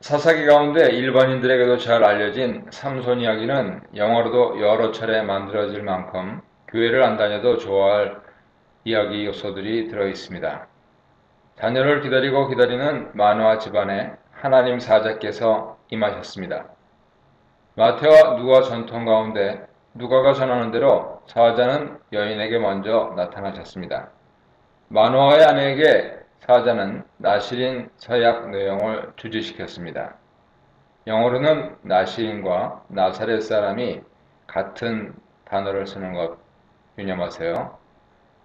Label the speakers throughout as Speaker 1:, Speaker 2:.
Speaker 1: 사사기 가운데 일반인들에게도 잘 알려진 삼손 이야기는 영어로도 여러 차례 만들어질 만큼 교회를 안 다녀도 좋아할 이야기 요소들이 들어 있습니다. 자녀를 기다리고 기다리는 마노아 집안에 하나님 사자께서 임하셨습니다. 마태와 누가 전통 가운데 누가가 전하는 대로 사자는 여인에게 먼저 나타나셨습니다. 마노아의 아내에게 사자는 나실인 서약 내용을 주지시켰습니다. 영어로는 나실인과 나사렛 사람이 같은 단어를 쓰는 것 유념하세요.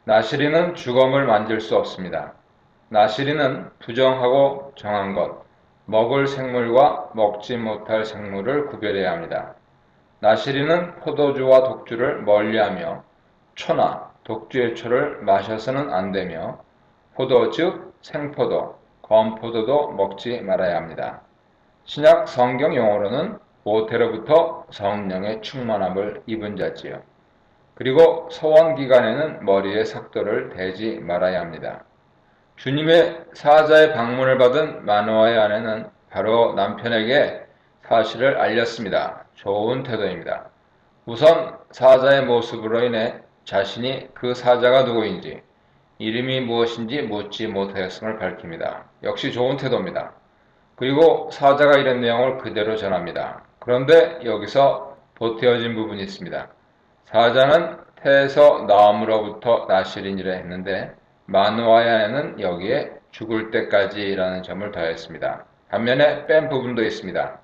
Speaker 1: 나실인은 주검을 만질 수 없습니다. 나실인은 부정하고 정한 것, 먹을 생물과 먹지 못할 생물을 구별해야 합니다. 나실인은 포도주와 독주를 멀리하며 초나 독주의 초를 마셔서는 안 되며 포도 즉 생포도, 건포도도 먹지 말아야 합니다. 신약 성경 용어로는 모태로부터 성령의 충만함을 입은 자지요. 그리고 소원 기간에는 머리에 삭도를 대지 말아야 합니다. 주님의 사자의 방문을 받은 마노아의 아내는 바로 남편에게 사실을 알렸습니다. 좋은 태도입니다. 우선 사자의 모습으로 인해 자신이 그 사자가 누구인지, 이름이 무엇인지 묻지 못하였음을 밝힙니다. 역시 좋은 태도입니다. 그리고 사자가 이런 내용을 그대로 전합니다. 그런데 여기서 보태어진 부분이 있습니다. 사자는 태에서 나옴으로부터 나실인이라 했는데 마노아의 아내는 여기에 죽을 때까지라는 점을 더했습니다. 반면에 뺀 부분도 있습니다.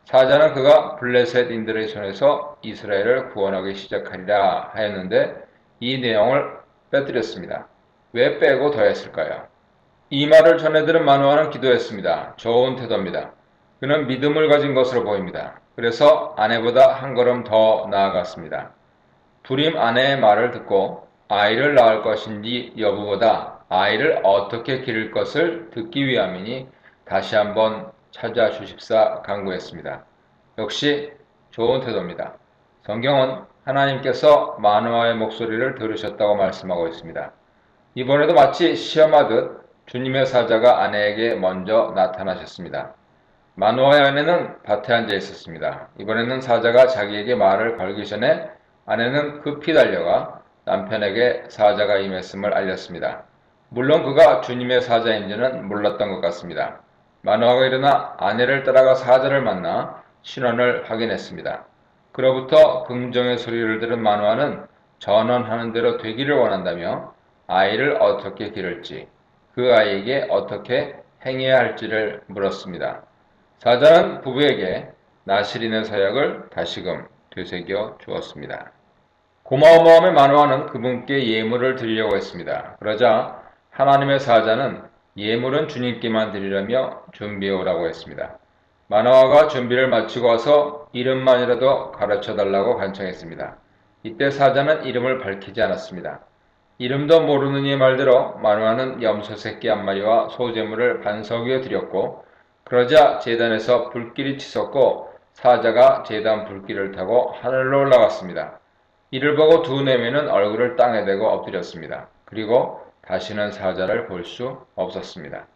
Speaker 1: 사자는 그가 블레셋인들의 손에서 이스라엘을 구원하기 시작하리라 하였는데 이 내용을 빼뜨렸습니다. 왜 빼고 더했을까요? 이 말을 전해들은 마노아는 기도했습니다. 좋은 태도입니다. 그는 믿음을 가진 것으로 보입니다. 그래서 아내보다 한 걸음 더 나아갔습니다. 불임 아내의 말을 듣고 아이를 낳을 것인지 여부보다 아이를 어떻게 기를 것을 듣기 위함이니 다시 한번 찾아주십사 간구했습니다. 역시 좋은 태도입니다. 성경은 하나님께서 마노아의 목소리를 들으셨다고 말씀하고 있습니다. 이번에도 마치 시험하듯 주님의 사자가 아내에게 먼저 나타나셨습니다. 마노아의 아내는 밭에 앉아 있었습니다. 이번에는 사자가 자기에게 말을 걸기 전에 아내는 급히 달려가 남편에게 사자가 임했음을 알렸습니다. 물론 그가 주님의 사자인지는 몰랐던 것 같습니다. 마노아가 일어나 아내를 따라가 사자를 만나 신원을 확인했습니다. 그로부터 긍정의 소리를 들은 마노아는 전언하는 대로 되기를 원한다며 아이를 어떻게 기를지, 그 아이에게 어떻게 행해야 할지를 물었습니다. 사자는 부부에게 나실인의 서약을 다시금 되새겨 주었습니다. 고마운 마음의 마노아는 그분께 예물을 드리려고 했습니다. 그러자 하나님의 사자는 예물은 주님께만 드리려며 준비해 오라고 했습니다. 마노아가 준비를 마치고 와서 이름만이라도 가르쳐달라고 간청했습니다. 이때 사자는 이름을 밝히지 않았습니다. 이름도 모르는 이의 말대로 마노아는 염소 새끼 한 마리와 소재물을 반석 위에 드렸고, 그러자 제단에서 불길이 치솟고 사자가 제단 불길을 타고 하늘로 올라갔습니다. 이를 보고 두 내면은 얼굴을 땅에 대고 엎드렸습니다. 그리고 다시는 사자를 볼 수 없었습니다.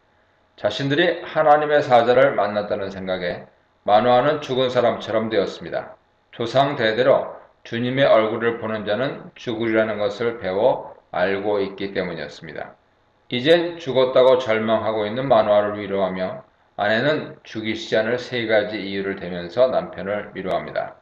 Speaker 1: 자신들이 하나님의 사자를 만났다는 생각에 마노아는 죽은 사람처럼 되었습니다. 조상 대대로 주님의 얼굴을 보는 자는 죽으리라는 것을 배워 알고 있기 때문이었습니다. 이젠 죽었다고 절망하고 있는 마노아를 위로하며 아내는 죽이시지 않을 세 가지 이유를 대면서 남편을 위로합니다.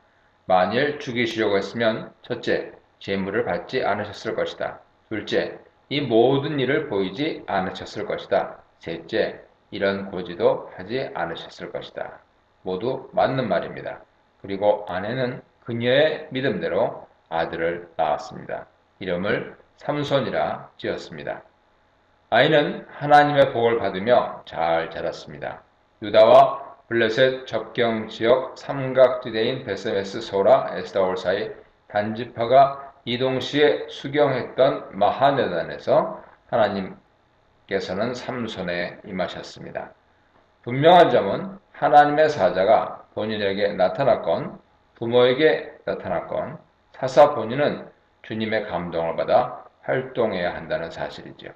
Speaker 1: 만일 죽이시려고 했으면 첫째, 재물을 받지 않으셨을 것이다. 둘째, 이 모든 일을 보이지 않으셨을 것이다. 셋째, 이런 고지도 하지 않으셨을 것이다. 모두 맞는 말입니다. 그리고 아내는 그녀의 믿음대로 아들을 낳았습니다. 이름을 삼손이라 지었습니다. 아이는 하나님의 복을 받으며 잘 자랐습니다. 유다와 블레셋 접경 지역 삼각지대인 베세메스 소라 에스다올 사이 단지파가 이동 시에 수경했던 마하네단에서 하나님께서는 삼손에 임하셨습니다. 분명한 점은 하나님의 사자가 본인에게 나타났건 부모에게 나타났건 사사 본인은 주님의 감동을 받아 활동해야 한다는 사실이죠.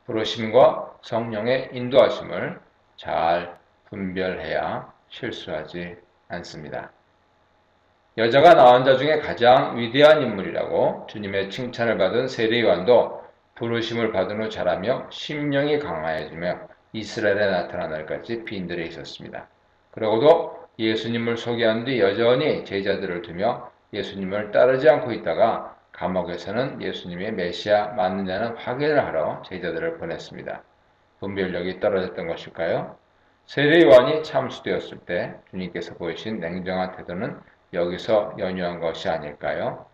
Speaker 1: 부르심과 성령의 인도하심을 잘 분별해야 실수하지 않습니다. 여자가 낳은 자 중에 가장 위대한 인물이라고 주님의 칭찬을 받은 세례요한도 부르심을 받은 후 자라며 심령이 강화해지며 이스라엘에 나타난 날까지 빈들에 있었습니다. 그러고도 예수님을 소개한 뒤 여전히 제자들을 두며 예수님을 따르지 않고 있다가 감옥에서는 예수님의 메시아 맞느냐는 확인을 하러 제자들을 보냈습니다. 분별력이 떨어졌던 것일까요? 세례요한이 참수되었을 때 주님께서 보이신 냉정한 태도는 여기서 연유한 것이 아닐까요?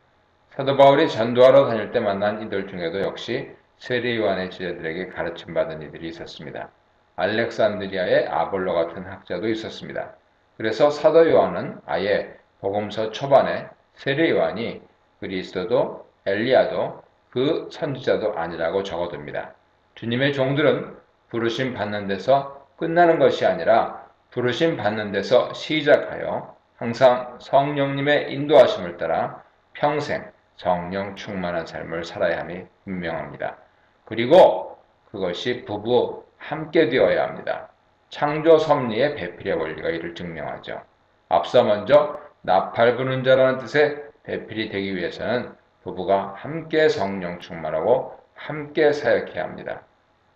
Speaker 1: 사도 바울이 전도하러 다닐 때 만난 이들 중에도 역시 세례요한의 제자들에게 가르침받은 이들이 있었습니다. 알렉산드리아의 아볼로 같은 학자도 있었습니다. 그래서 사도 요한은 아예 복음서 초반에 세례요한이 그리스도도 엘리야도 그 선지자도 아니라고 적어둡니다. 주님의 종들은 부르심 받는 데서 끝나는 것이 아니라 부르심 받는 데서 시작하여 항상 성령님의 인도하심을 따라 평생 성령 충만한 삶을 살아야 함이 분명합니다. 그리고 그것이 부부 함께 되어야 합니다. 창조 섭리의 배필의 원리가 이를 증명하죠. 앞서 먼저 나팔 부는 자라는 뜻의 배필이 되기 위해서는 부부가 함께 성령 충만하고 함께 사역해야 합니다.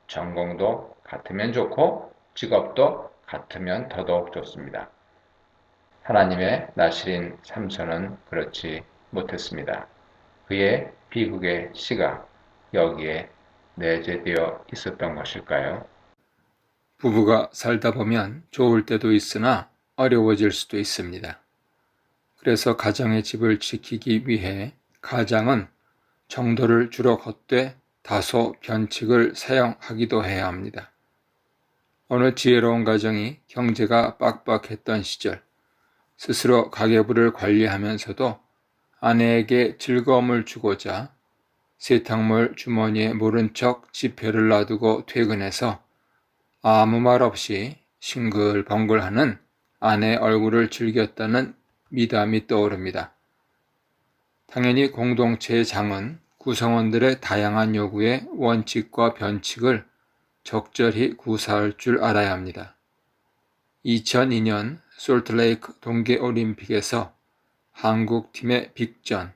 Speaker 1: 전공도 같으면 좋고 직업도 같으면 더더욱 좋습니다. 하나님의 나실인 삼손은 그렇지 못했습니다. 그의 비극의 씨가 여기에 내재되어 있었던 것일까요?
Speaker 2: 부부가 살다 보면 좋을 때도 있으나 어려워질 수도 있습니다. 그래서 가정의 집을 지키기 위해 가장은 정도를 주로 걷되 다소 변칙을 사용하기도 해야 합니다. 어느 지혜로운 가정이 경제가 빡빡했던 시절 스스로 가계부를 관리하면서도 아내에게 즐거움을 주고자 세탁물 주머니에 모른 척 지폐를 놔두고 퇴근해서 아무 말 없이 싱글벙글하는 아내의 얼굴을 즐겼다는 미담이 떠오릅니다. 당연히 공동체의 장은 구성원들의 다양한 요구에 원칙과 변칙을 적절히 구사할 줄 알아야 합니다. 2002년 솔트레이크 동계올림픽에서 한국팀의 빅전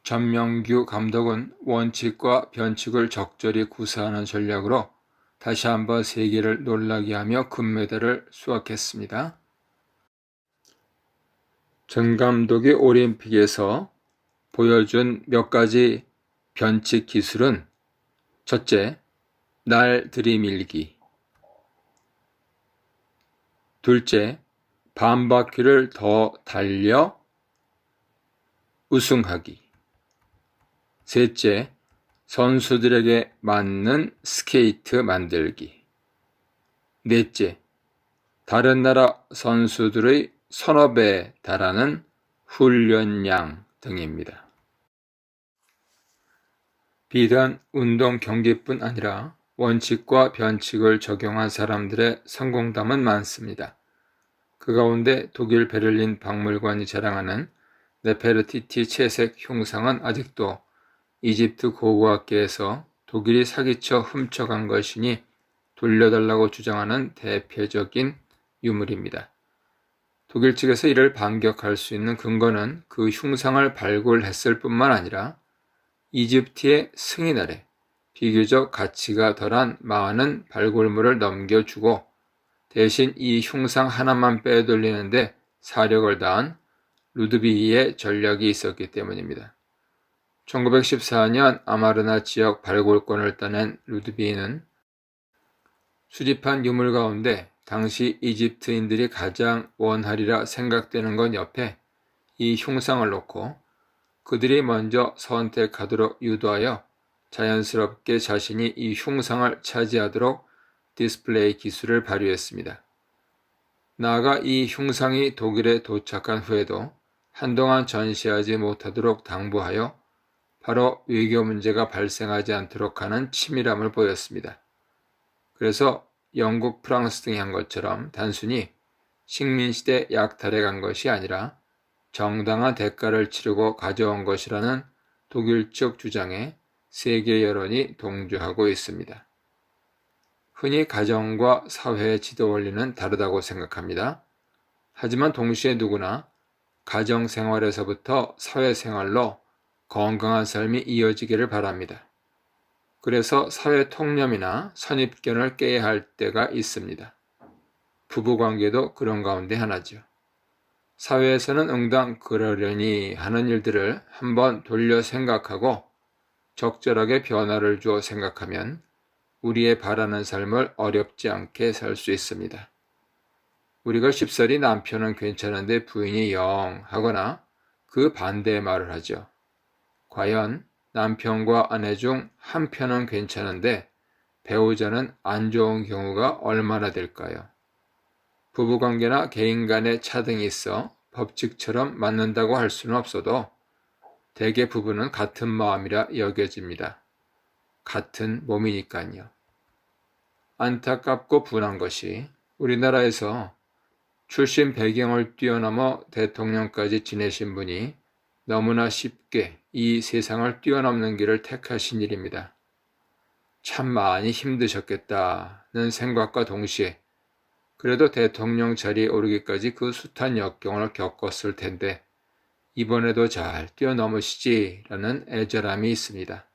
Speaker 2: 전명규 감독은 원칙과 변칙을 적절히 구사하는 전략으로 다시 한번 세계를 놀라게 하며 금메달을 수확했습니다. 전 감독이 올림픽에서 보여준 몇 가지 변칙 기술은 첫째, 날 들이밀기. 둘째, 반 바퀴를 더 달려 우승하기. 셋째, 선수들에게 맞는 스케이트 만들기. 넷째, 다른 나라 선수들의 서너 배에 달하는 훈련량 등입니다. 비단 운동 경기뿐 아니라 원칙과 변칙을 적용한 사람들의 성공담은 많습니다. 그 가운데 독일 베를린 박물관이 자랑하는 네페르티티 채색 흉상은 아직도 이집트 고고학계에서 독일이 사기쳐 훔쳐간 것이니 돌려달라고 주장하는 대표적인 유물입니다. 독일 측에서 이를 반격할 수 있는 근거는 그 흉상을 발굴했을 뿐만 아니라 이집트의 승인 아래 비교적 가치가 덜한 많은 발굴물을 넘겨주고 대신 이 흉상 하나만 빼돌리는데 사력을 다한 루드비히의 전략이 있었기 때문입니다. 1914년 아마르나 지역 발굴권을 따낸 루드비히는 수집한 유물 가운데 당시 이집트인들이 가장 원하리라 생각되는 것 옆에 이 흉상을 놓고 그들이 먼저 선택하도록 유도하여 자연스럽게 자신이 이 흉상을 차지하도록 디스플레이 기술을 발휘했습니다. 나아가 이 흉상이 독일에 도착한 후에도 한동안 전시하지 못하도록 당부하여 바로 외교 문제가 발생하지 않도록 하는 치밀함을 보였습니다. 그래서 영국, 프랑스 등이 한 것처럼 단순히 식민시대 약탈에 간 것이 아니라 정당한 대가를 치르고 가져온 것이라는 독일 측 주장에 세계 여론이 동조하고 있습니다. 흔히 가정과 사회의 지도 원리는 다르다고 생각합니다. 하지만 동시에 누구나 가정 생활에서부터 사회생활로 건강한 삶이 이어지기를 바랍니다. 그래서 사회 통념이나 선입견을 깨야 할 때가 있습니다. 부부관계도 그런 가운데 하나죠. 사회에서는 응당 그러려니 하는 일들을 한번 돌려 생각하고 적절하게 변화를 주어 생각하면 우리의 바라는 삶을 어렵지 않게 살 수 있습니다. 우리가 쉽사리 남편은 괜찮은데 부인이 영 하거나 그 반대의 말을 하죠. 과연 남편과 아내 중 한 편은 괜찮은데 배우자는 안 좋은 경우가 얼마나 될까요? 부부관계나 개인 간의 차등이 있어 법칙처럼 맞는다고 할 수는 없어도 대개 부부는 같은 마음이라 여겨집니다. 같은 몸이니까요. 안타깝고 분한 것이 우리나라에서 출신 배경을 뛰어넘어 대통령까지 지내신 분이 너무나 쉽게 이 세상을 뛰어넘는 길을 택하신 일입니다. 참 많이 힘드셨겠다는 생각과 동시에 그래도 대통령 자리에 오르기까지 그 숱한 역경을 겪었을 텐데 이번에도 잘 뛰어넘으시지라는 애절함이 있습니다.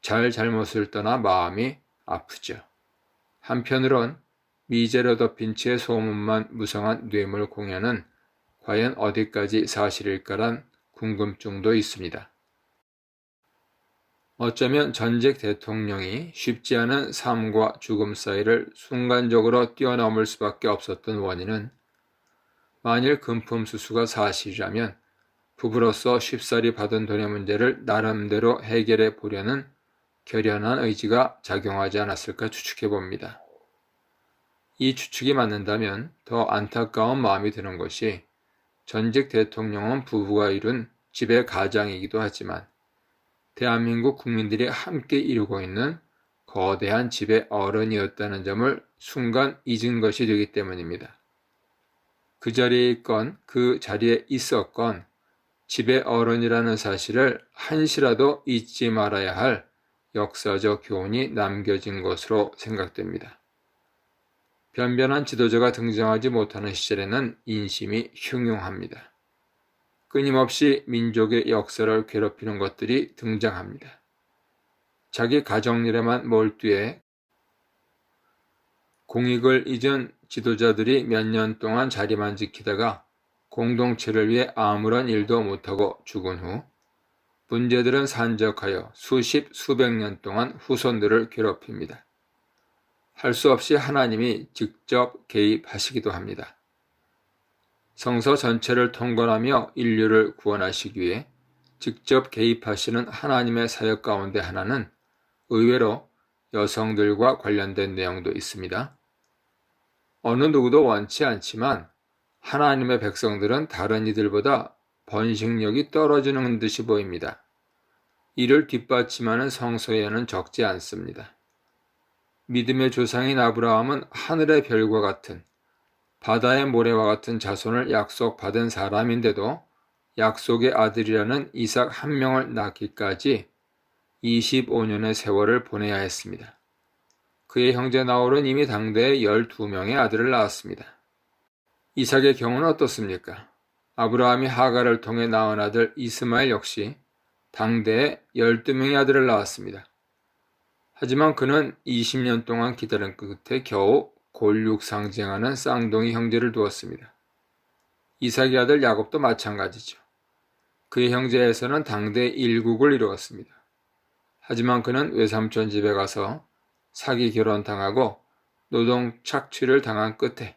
Speaker 2: 잘못을 떠나 마음이 아프죠. 한편으론 미제로 덮인 채 소문만 무성한 뇌물 공여는 과연 어디까지 사실일까란 궁금증도 있습니다. 어쩌면 전직 대통령이 쉽지 않은 삶과 죽음 사이를 순간적으로 뛰어넘을 수밖에 없었던 원인은 만일 금품수수가 사실이라면 부부로서 쉽사리 받은 돈의 문제를 나름대로 해결해 보려는 결연한 의지가 작용하지 않았을까 추측해 봅니다. 이 추측이 맞는다면 더 안타까운 마음이 드는 것이 전직 대통령은 부부가 이룬 집의 가장이기도 하지만 대한민국 국민들이 함께 이루고 있는 거대한 집의 어른이었다는 점을 순간 잊은 것이 되기 때문입니다. 그 자리에 있건 그 자리에 있었건 집의 어른이라는 사실을 한시라도 잊지 말아야 할 역사적 교훈이 남겨진 것으로 생각됩니다. 변변한 지도자가 등장하지 못하는 시절에는 인심이 흉흉합니다. 끊임없이 민족의 역사를 괴롭히는 것들이 등장합니다. 자기 가정일에만 몰두해 공익을 잊은 지도자들이 몇 년 동안 자리만 지키다가 공동체를 위해 아무런 일도 못하고 죽은 후 문제들은 산적하여 수십, 수백 년 동안 후손들을 괴롭힙니다. 할 수 없이 하나님이 직접 개입하시기도 합니다. 성서 전체를 통과하며 인류를 구원하시기 위해 직접 개입하시는 하나님의 사역 가운데 하나는 의외로 여성들과 관련된 내용도 있습니다. 어느 누구도 원치 않지만 하나님의 백성들은 다른 이들보다 번식력이 떨어지는 듯이 보입니다. 이를 뒷받침하는 성서에는 적지 않습니다. 믿음의 조상인 아브라함은 하늘의 별과 같은 바다의 모래와 같은 자손을 약속받은 사람인데도 약속의 아들이라는 이삭 한 명을 낳기까지 25년의 세월을 보내야 했습니다. 그의 형제 나홀은 이미 당대에 12명의 아들을 낳았습니다. 이삭의 경우는 어떻습니까? 아브라함이 하갈을 통해 낳은 아들 이스마엘 역시 당대에 12명의 아들을 낳았습니다. 하지만 그는 20년 동안 기다린 끝에 겨우 골육 상징하는 쌍둥이 형제를 두었습니다. 이삭의 아들 야곱도 마찬가지죠. 그의 형제에서는 당대 일국을 이루었습니다. 하지만 그는 외삼촌 집에 가서 사기 결혼당하고 노동 착취를 당한 끝에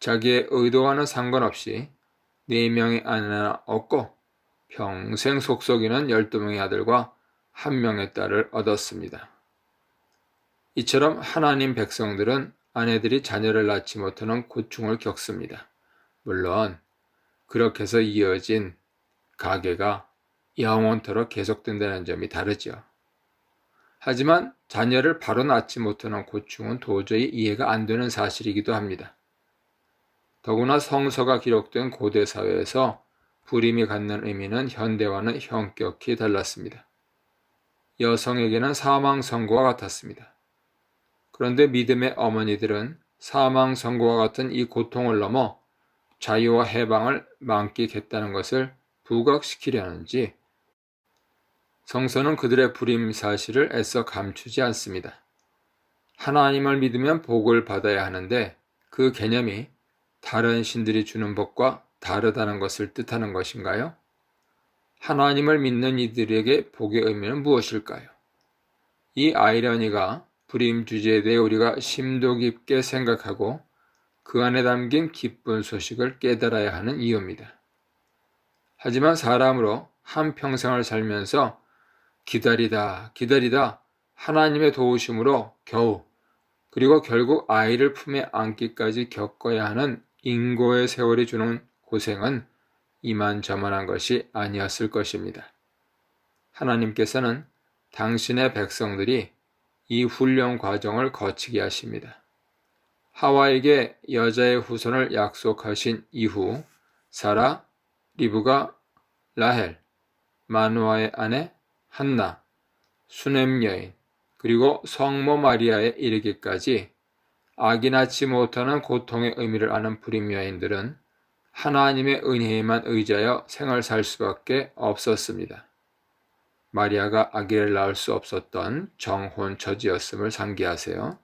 Speaker 2: 자기의 의도와는 상관없이 4명의 아내나 얻고 평생 속썩이는 12명의 아들과 1명의 딸을 얻었습니다. 이처럼 하나님 백성들은 아내들이 자녀를 낳지 못하는 고충을 겪습니다. 물론 그렇게 해서 이어진 가계가 영원토록 계속된다는 점이 다르죠. 하지만 자녀를 바로 낳지 못하는 고충은 도저히 이해가 안 되는 사실이기도 합니다. 더구나 성서가 기록된 고대 사회에서 불임이 갖는 의미는 현대와는 현격히 달랐습니다. 여성에게는 사망 선고와 같았습니다. 그런데 믿음의 어머니들은 사망 선고와 같은 이 고통을 넘어 자유와 해방을 만끽했다는 것을 부각시키려는지 성서는 그들의 불임 사실을 애써 감추지 않습니다. 하나님을 믿으면 복을 받아야 하는데 그 개념이 다른 신들이 주는 복과 다르다는 것을 뜻하는 것인가요? 하나님을 믿는 이들에게 복의 의미는 무엇일까요? 이 아이러니가 불임 주제에 대해 우리가 심도 깊게 생각하고 그 안에 담긴 기쁜 소식을 깨달아야 하는 이유입니다. 하지만 사람으로 한평생을 살면서 기다리다 하나님의 도우심으로 겨우 그리고 결국 아이를 품에 안기까지 겪어야 하는 인고의 세월이 주는 고생은 이만저만한 것이 아니었을 것입니다. 하나님께서는 당신의 백성들이 이 훈련 과정을 거치게 하십니다. 하와에게 여자의 후손을 약속하신 이후 사라, 리브가, 라헬, 마누아의 아내 한나, 수넴 여인, 그리고 성모 마리아에 이르기까지 아기 낳지 못하는 고통의 의미를 아는 불임 여인들은 하나님의 은혜에만 의지하여 생을 살 수밖에 없었습니다. 마리아가 아기를 낳을 수 없었던 정혼 처지였음을 상기하세요.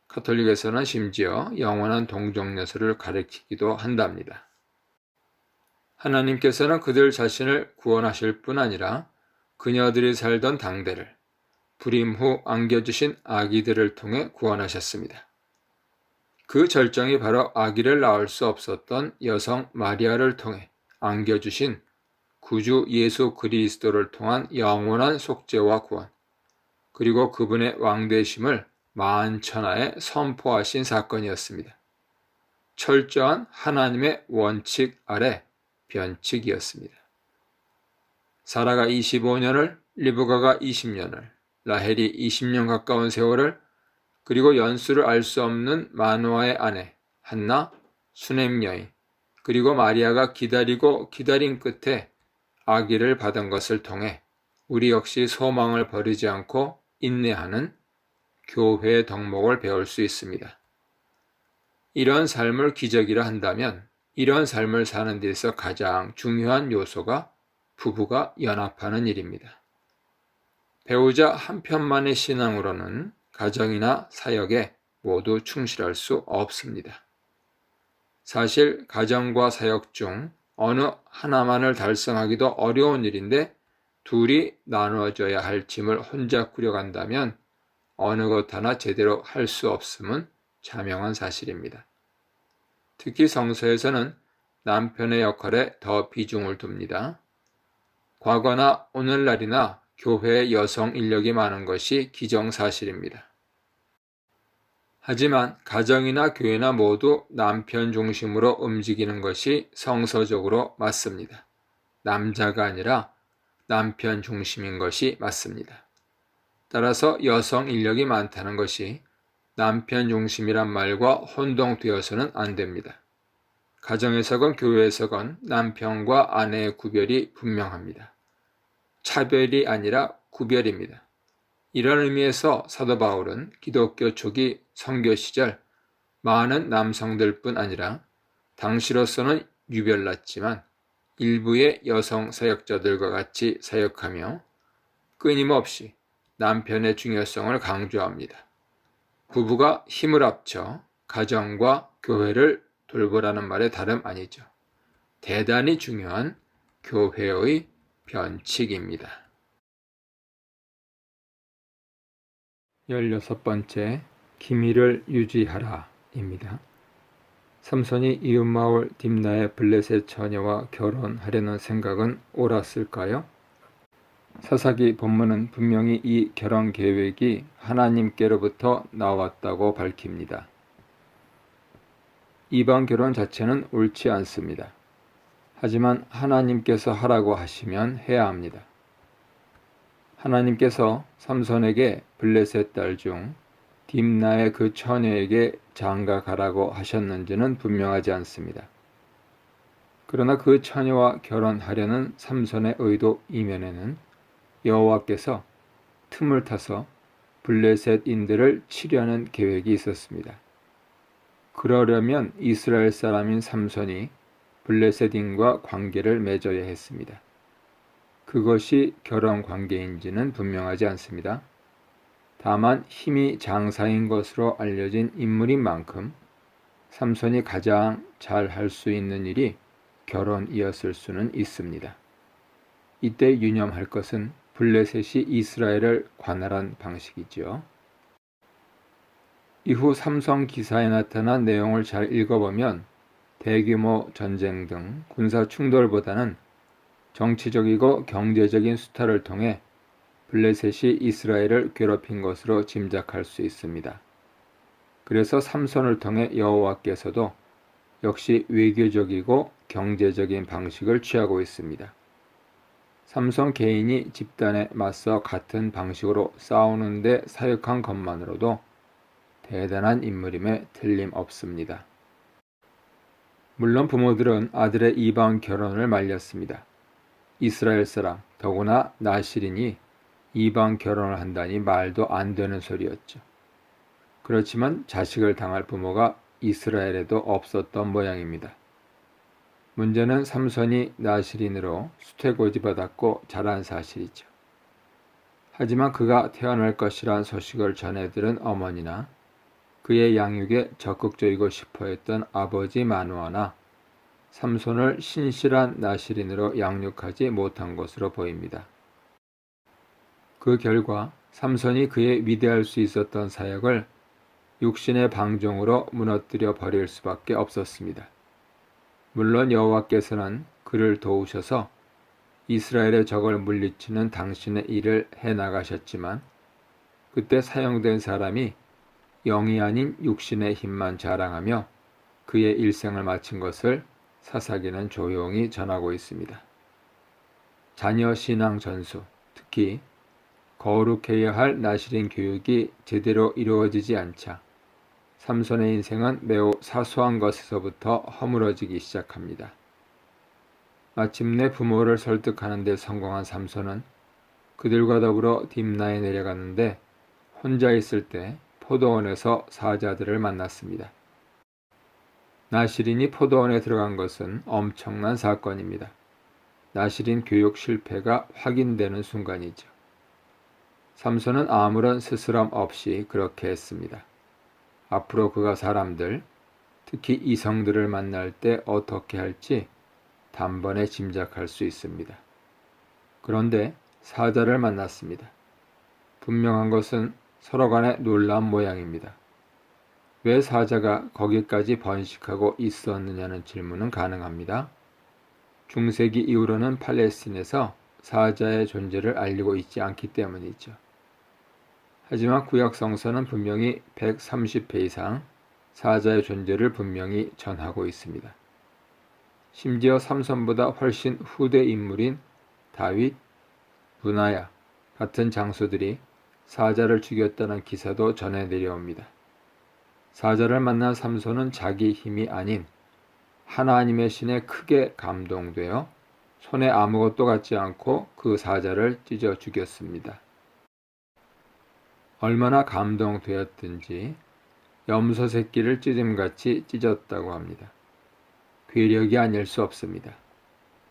Speaker 2: 가톨릭에서는 심지어 영원한 동정녀소를 가리키기도 한답니다. 하나님께서는 그들 자신을 구원하실 뿐 아니라 그녀들이 살던 당대를 불임 후 안겨주신 아기들을 통해 구원하셨습니다. 그 절정이 바로 아기를 낳을 수 없었던 여성 마리아를 통해 안겨주신 구주 예수 그리스도를 통한 영원한 속죄와 구원, 그리고 그분의 왕되심을 만천하에 선포하신 사건이었습니다. 철저한 하나님의 원칙 아래 변칙이었습니다. 사라가 25년을, 리브가가 20년을, 라헬이 20년 가까운 세월을, 그리고 연수를 알 수 없는 마누아의 아내 한나, 수넴 여인, 그리고 마리아가 기다리고 기다린 끝에 아기를 받은 것을 통해 우리 역시 소망을 버리지 않고 인내하는 교회의 덕목을 배울 수 있습니다. 이런 삶을 기적이라 한다면 이런 삶을 사는 데서 가장 중요한 요소가 부부가 연합하는 일입니다. 배우자 한 편만의 신앙으로는 가정이나 사역에 모두 충실할 수 없습니다. 사실 가정과 사역 중 어느 하나만을 달성하기도 어려운 일인데 둘이 나누어져야 할 짐을 혼자 꾸려간다면 어느 것 하나 제대로 할 수 없음은 자명한 사실입니다. 특히 성서에서는 남편의 역할에 더 비중을 둡니다. 과거나 오늘날이나 교회의 여성 인력이 많은 것이 기정사실입니다. 하지만 가정이나 교회나 모두 남편 중심으로 움직이는 것이 성서적으로 맞습니다. 남자가 아니라 남편 중심인 것이 맞습니다. 따라서 여성 인력이 많다는 것이 남편 중심이란 말과 혼동되어서는 안 됩니다. 가정에서건 교회에서건 남편과 아내의 구별이 분명합니다. 차별이 아니라 구별입니다. 이런 의미에서 사도 바울은 기독교 초기 선교 시절 많은 남성들뿐 아니라 당시로서는 유별났지만 일부의 여성 사역자들과 같이 사역하며 끊임없이 남편의 중요성을 강조합니다. 부부가 힘을 합쳐 가정과 교회를 돌보라는 말의 다름 아니죠. 대단히 중요한 교회의 변칙입니다. 16번째, 기밀을 유지하라입니다. 삼손이 이웃마을 딥나의 블레셋 처녀와 결혼하려는 생각은 옳았을까요? 사사기 본문은 분명히 이 결혼 계획이 하나님께로부터 나왔다고 밝힙니다. 이방 결혼 자체는 옳지 않습니다. 하지만 하나님께서 하라고 하시면 해야 합니다. 하나님께서 삼손에게 블레셋 딸 중 딥나의 그 처녀에게 장가 가라고 하셨는지는 분명하지 않습니다. 그러나 그 처녀와 결혼하려는 삼손의 의도 이면에는 여호와께서 틈을 타서 블레셋인들을 치려는 계획이 있었습니다. 그러려면 이스라엘 사람인 삼손이 블레셋인과 관계를 맺어야 했습니다. 그것이 결혼 관계인지는 분명하지 않습니다. 다만 힘이 장사인 것으로 알려진 인물인 만큼 삼손이 가장 잘 할 수 있는 일이 결혼이었을 수는 있습니다. 이때 유념할 것은 블레셋이 이스라엘을 관할한 방식이지요. 이후 삼성 기사에 나타난 내용을 잘 읽어보면 대규모 전쟁 등 군사 충돌보다는 정치적이고 경제적인 수탈을 통해 블레셋이 이스라엘을 괴롭힌 것으로 짐작할 수 있습니다. 그래서 삼손을 통해 여호와께서도 역시 외교적이고 경제적인 방식을 취하고 있습니다. 삼손 개인이 집단에 맞서 같은 방식으로 싸우는데 사역한 것만으로도 대단한 인물임에 틀림없습니다. 물론 부모들은 아들의 이방 결혼을 말렸습니다. 이스라엘 사람, 더구나 나실인이 이방 결혼을 한다니 말도 안 되는 소리였죠. 그렇지만 자식을 당할 부모가 이스라엘에도 없었던 모양입니다. 문제는 삼손이 나실인으로 수태고지받았고 자란 사실이죠. 하지만 그가 태어날 것이란 소식을 전해 들은 어머니나 그의 양육에 적극적이고 싶어했던 아버지 마누아나 삼손을 신실한 나실인으로 양육하지 못한 것으로 보입니다. 그 결과 삼손이 그의 위대할 수 있었던 사역을 육신의 방종으로 무너뜨려 버릴 수밖에 없었습니다. 물론 여호와께서는 그를 도우셔서 이스라엘의 적을 물리치는 당신의 일을 해나가셨지만 그때 사용된 사람이 영이 아닌 육신의 힘만 자랑하며 그의 일생을 마친 것을 사사기는 조용히 전하고 있습니다. 자녀 신앙 전수, 특히 거룩해야 할 나실인 교육이 제대로 이루어지지 않자 삼손의 인생은 매우 사소한 것에서부터 허물어지기 시작합니다. 마침내 부모를 설득하는 데 성공한 삼손은 그들과 더불어 딥나에 내려갔는데 혼자 있을 때 포도원에서 사자들을 만났습니다. 나실인이 포도원에 들어간 것은 엄청난 사건입니다. 나실인 교육 실패가 확인되는 순간이죠. 삼손은 아무런 스스럼 없이 그렇게 했습니다. 앞으로 그가 사람들, 특히 이성들을 만날 때 어떻게 할지 단번에 짐작할 수 있습니다. 그런데 사자를 만났습니다. 분명한 것은 서로 간에 놀란 모양입니다. 왜 사자가 거기까지 번식하고 있었느냐는 질문은 가능합니다. 중세기 이후로는 팔레스틴에서 사자의 존재를 알리고 있지 않기 때문이죠. 하지만 구약 성서는 분명히 130회 이상 사자의 존재를 분명히 전하고 있습니다. 심지어 삼손보다 훨씬 후대 인물인 다윗, 브나야 같은 장수들이 사자를 죽였다는 기사도 전해 내려옵니다. 사자를 만난 삼손은 자기 힘이 아닌 하나님의 신에 크게 감동되어 손에 아무것도 갖지 않고 그 사자를 찢어 죽였습니다. 얼마나 감동되었든지 염소 새끼를 찢음같이 찢었다고 합니다. 괴력이 아닐 수 없습니다.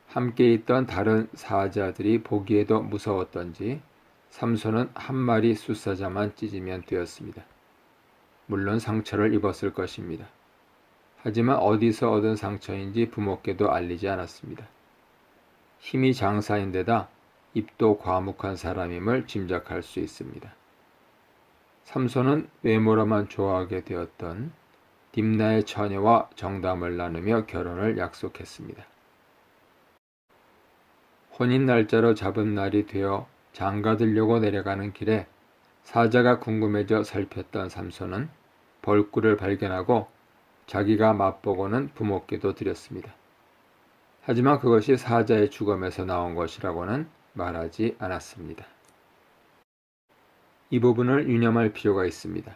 Speaker 2: 함께 있던 다른 사자들이 보기에도 무서웠던지 삼손은 한 마리 숫사자만 찢으면 되었습니다. 물론 상처를 입었을 것입니다. 하지만 어디서 얻은 상처인지 부모께도 알리지 않았습니다. 힘이 장사인데다 입도 과묵한 사람임을 짐작할 수 있습니다. 삼손은 외모로만 좋아하게 되었던 딥나의 처녀와 정담을 나누며 결혼을 약속했습니다. 혼인 날짜로 잡은 날이 되어 장가들려고 내려가는 길에 사자가 궁금해져 살폈던 삼손은 벌꿀을 발견하고 자기가 맛보고는 부모께도 드렸습니다. 하지만 그것이 사자의 죽음에서 나온 것이라고는 말하지 않았습니다. 이 부분을 유념할 필요가 있습니다.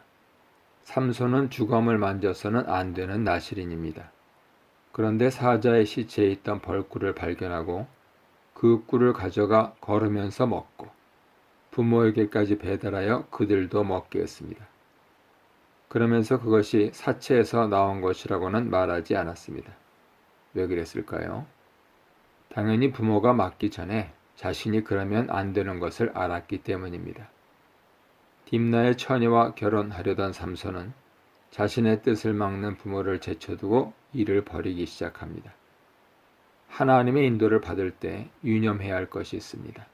Speaker 2: 삼손은 주검을 만져서는 안 되는 나실인입니다. 그런데 사자의 시체에 있던 벌꿀을 발견하고 그 꿀을 가져가 걸으면서 먹고 부모에게까지 배달하여 그들도 먹게 했습니다. 그러면서 그것이 사체에서 나온 것이라고는 말하지 않았습니다. 왜 그랬을까요? 당연히 부모가 맞기 전에 자신이 그러면 안 되는 것을 알았기 때문입니다. 딥나의 처녀와 결혼하려던 삼손은 자신의 뜻을 막는 부모를 제쳐두고 일을 벌이기 시작합니다. 하나님의 인도를 받을 때 유념해야 할 것이 있습니다.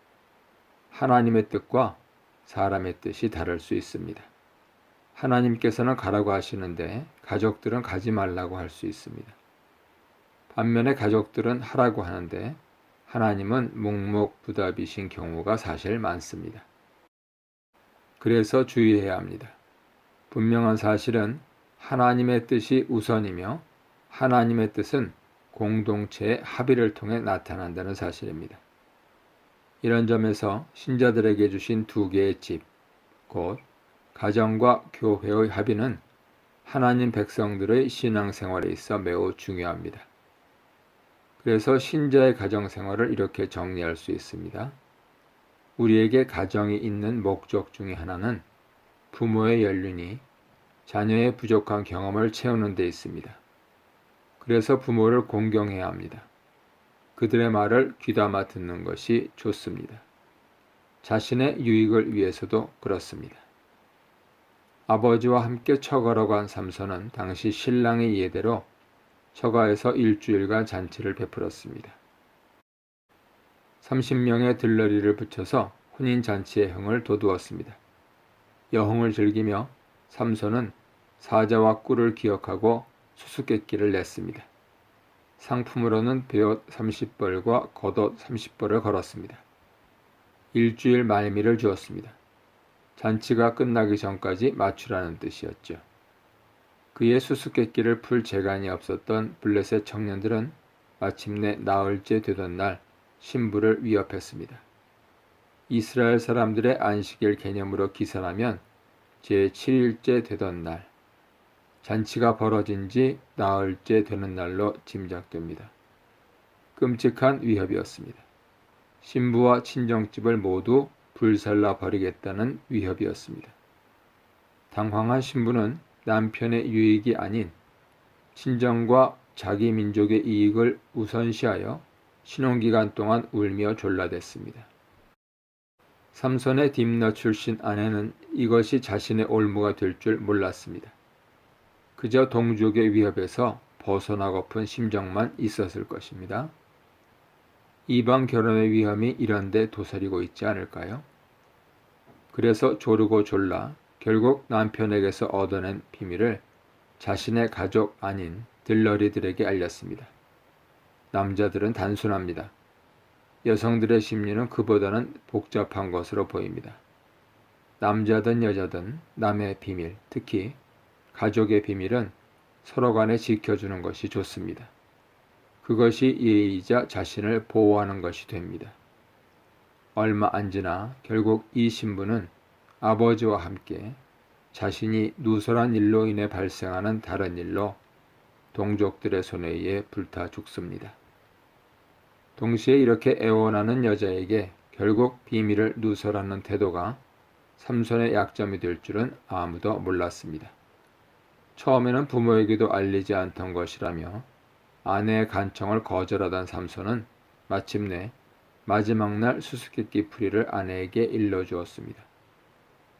Speaker 2: 하나님의 뜻과 사람의 뜻이 다를 수 있습니다. 하나님께서는 가라고 하시는데 가족들은 가지 말라고 할 수 있습니다. 반면에 가족들은 하라고 하는데 하나님은 묵묵부답이신 경우가 사실 많습니다. 그래서 주의해야 합니다. 분명한 사실은 하나님의 뜻이 우선이며 하나님의 뜻은 공동체의 합의를 통해 나타난다는 사실입니다. 이런 점에서 신자들에게 주신 두 개의 집, 곧 가정과 교회의 합의는 하나님 백성들의 신앙생활에 있어 매우 중요합니다. 그래서 신자의 가정생활을 이렇게 정리할 수 있습니다. 우리에게 가정이 있는 목적 중에 하나는 부모의 연륜이 자녀의 부족한 경험을 채우는 데 있습니다. 그래서 부모를 공경해야 합니다. 그들의 말을 귀담아 듣는 것이 좋습니다. 자신의 유익을 위해서도 그렇습니다. 아버지와 함께 처가로 간 삼손은 당시 신랑의 예대로 처가에서 일주일간 잔치를 베풀었습니다. 30명의 들러리를 붙여서 혼인잔치의 흥을 돋우었습니다. 여흥을 즐기며 삼손은 사자와 꿀을 기억하고 수수께끼를 냈습니다. 상품으로는 베옷 30벌과 겉옷 30벌을 걸었습니다. 일주일 말미를 주었습니다. 잔치가 끝나기 전까지 맞추라는 뜻이었죠. 그의 수수께끼를 풀 재간이 없었던 블레셋 청년들은 마침내 나흘째 되던 날 신부를 위협했습니다. 이스라엘 사람들의 안식일 개념으로 기산하면 제7일째 되던 날, 잔치가 벌어진 지 나흘째 되는 날로 짐작됩니다. 끔찍한 위협이었습니다. 신부와 친정집을 모두 불살라 버리겠다는 위협이었습니다. 당황한 신부는 남편의 유익이 아닌 친정과 자기 민족의 이익을 우선시하여 신혼기간 동안 울며 졸라댔습니다. 삼손의 딥나 출신 아내는 이것이 자신의 올무가 될 줄 몰랐습니다. 그저 동족의 위협에서 벗어나고픈 심정만 있었을 것입니다. 이방 결혼의 위험이 이런데 도사리고 있지 않을까요? 그래서 조르고 졸라 결국 남편에게서 얻어낸 비밀을 자신의 가족 아닌 들러리들에게 알렸습니다. 남자들은 단순합니다. 여성들의 심리는 그보다는 복잡한 것으로 보입니다. 남자든 여자든 남의 비밀, 특히 가족의 비밀은 서로 간에 지켜주는 것이 좋습니다. 그것이 예의이자 자신을 보호하는 것이 됩니다. 얼마 안 지나 결국 이 신부는 아버지와 함께 자신이 누설한 일로 인해 발생하는 다른 일로 동족들의 손에 의해 불타 죽습니다. 동시에 이렇게 애원하는 여자에게 결국 비밀을 누설하는 태도가 삼손의 약점이 될 줄은 아무도 몰랐습니다. 처음에는 부모에게도 알리지 않던 것이라며 아내의 간청을 거절하던 삼손은 마침내 마지막 날 수수께끼 풀이를 아내에게 일러주었습니다.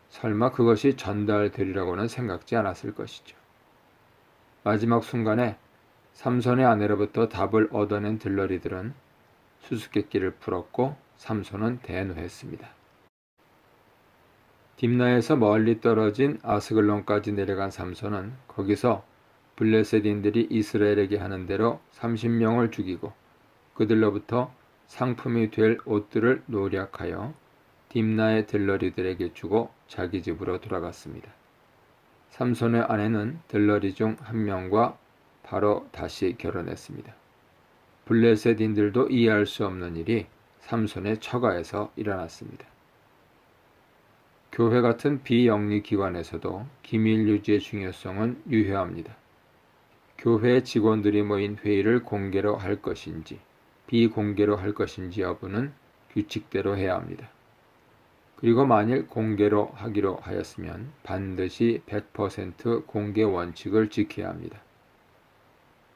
Speaker 2: 설마 그것이 전달되리라고는 생각지 않았을 것이죠. 마지막 순간에 삼손의 아내로부터 답을 얻어낸 들러리들은 수수께끼를 풀었고 삼손은 대노했습니다. 딥나에서 멀리 떨어진 아스글론까지 내려간 삼손은 거기서 블레셋인들이 이스라엘에게 하는 대로 30명을 죽이고 그들로부터 상품이 될 옷들을 노략하여 딥나의 들러리들에게 주고 자기 집으로 돌아갔습니다. 삼손의 아내는 들러리 중 한 명과 바로 다시 결혼했습니다. 블레셋인들도 이해할 수 없는 일이 삼손의 처가에서 일어났습니다. 교회 같은 비영리 기관에서도 기밀 유지의 중요성은 유효합니다. 교회 직원들이 모인 회의를 공개로 할 것인지 비공개로 할 것인지 여부는 규칙대로 해야 합니다. 그리고 만일 공개로 하기로 하였으면 반드시 100% 공개 원칙을 지켜야 합니다.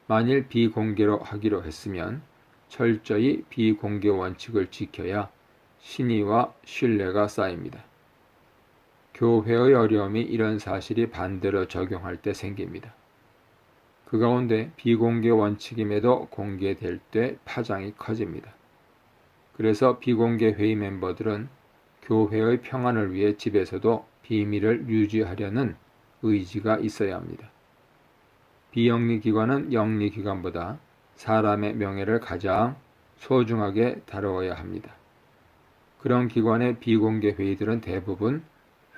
Speaker 2: 만일 비공개로 하기로 했으면 철저히 비공개 원칙을 지켜야 신의와 신뢰가 쌓입니다. 교회의 어려움이 이런 사실이 반대로 적용할 때 생깁니다. 그 가운데 비공개 원칙임에도 공개될 때 파장이 커집니다. 그래서 비공개 회의 멤버들은 교회의 평안을 위해 집에서도 비밀을 유지하려는 의지가 있어야 합니다. 비영리기관은 영리기관보다 사람의 명예를 가장 소중하게 다루어야 합니다. 그런 기관의 비공개 회의들은 대부분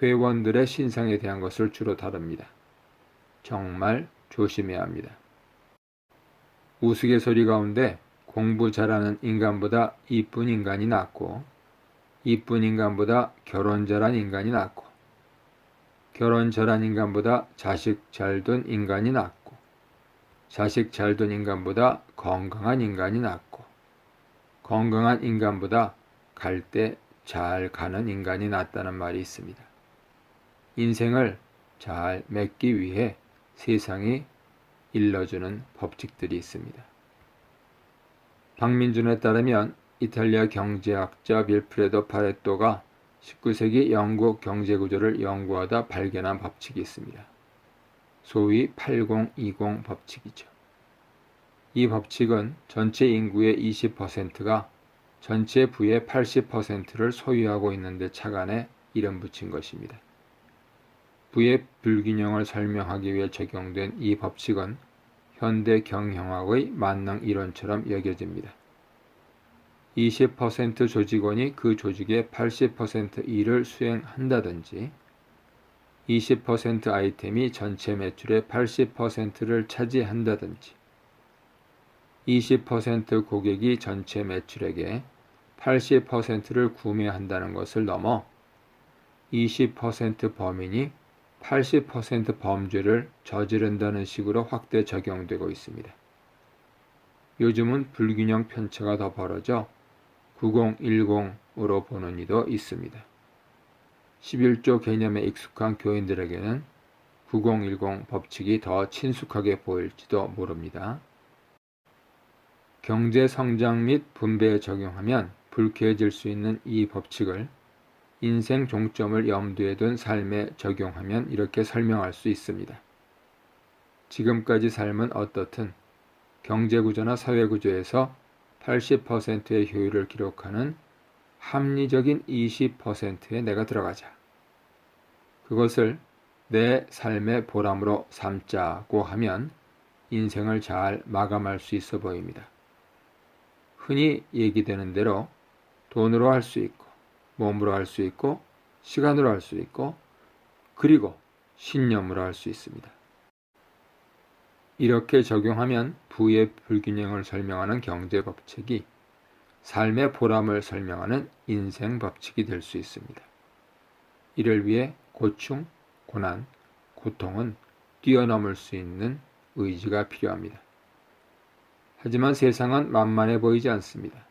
Speaker 2: 회원들의 신상에 대한 것을 주로 다룹니다. 정말 조심해야 합니다. 우스갯소리 가운데 공부 잘하는 인간보다 이쁜 인간이 낫고 이쁜 인간보다 결혼 잘한 인간이 낫고 결혼 잘한 인간보다 자식 잘 둔 인간이 낫고 자식 잘 둔 인간보다 건강한 인간이 낫고 건강한 인간보다 갈 때 잘 가는 인간이 낫다는 말이 있습니다. 인생을 잘 맺기 위해 세상이 일러주는 법칙들이 있습니다. 박민준에 따르면 이탈리아 경제학자 밀프레도 파레토가 19세기 영국 경제구조를 연구하다 발견한 법칙이 있습니다. 소위 80-20 법칙이죠. 이 법칙은 전체 인구의 20%가 전체 부의 80%를 소유하고 있는데 착안해 이름 붙인 것입니다. 부의 불균형을 설명하기 위해 적용된 이 법칙은 현대 경영학의 만능 이론처럼 여겨집니다. 20% 조직원이 그 조직의 80% 일을 수행한다든지 20% 아이템이 전체 매출의 80%를 차지한다든지 20% 고객이 전체 매출액의 80%를 구매한다는 것을 넘어 20% 범인이 80% 범죄를 저지른다는 식으로 확대 적용되고 있습니다. 요즘은 불균형 편차가 더 벌어져 90-10으로 보는 이도 있습니다. 11조 개념에 익숙한 교인들에게는 90-10 법칙이 더 친숙하게 보일지도 모릅니다. 경제 성장 및 분배에 적용하면 불쾌해질 수 있는 이 법칙을 인생 종점을 염두에 둔 삶에 적용하면 이렇게 설명할 수 있습니다. 지금까지 삶은 어떻든 경제구조나 사회구조에서 80%의 효율을 기록하는 합리적인 20%에 내가 들어가자. 그것을 내 삶의 보람으로 삼자고 하면 인생을 잘 마감할 수 있어 보입니다. 흔히 얘기되는 대로 돈으로 할 수 있고 몸으로 할 수 있고 시간으로 할 수 있고 그리고 신념으로 할 수 있습니다. 이렇게 적용하면 부의 불균형을 설명하는 경제 법칙이 삶의 보람을 설명하는 인생 법칙이 될 수 있습니다. 이를 위해 고충, 고난, 고통은 뛰어넘을 수 있는 의지가 필요합니다. 하지만 세상은 만만해 보이지 않습니다.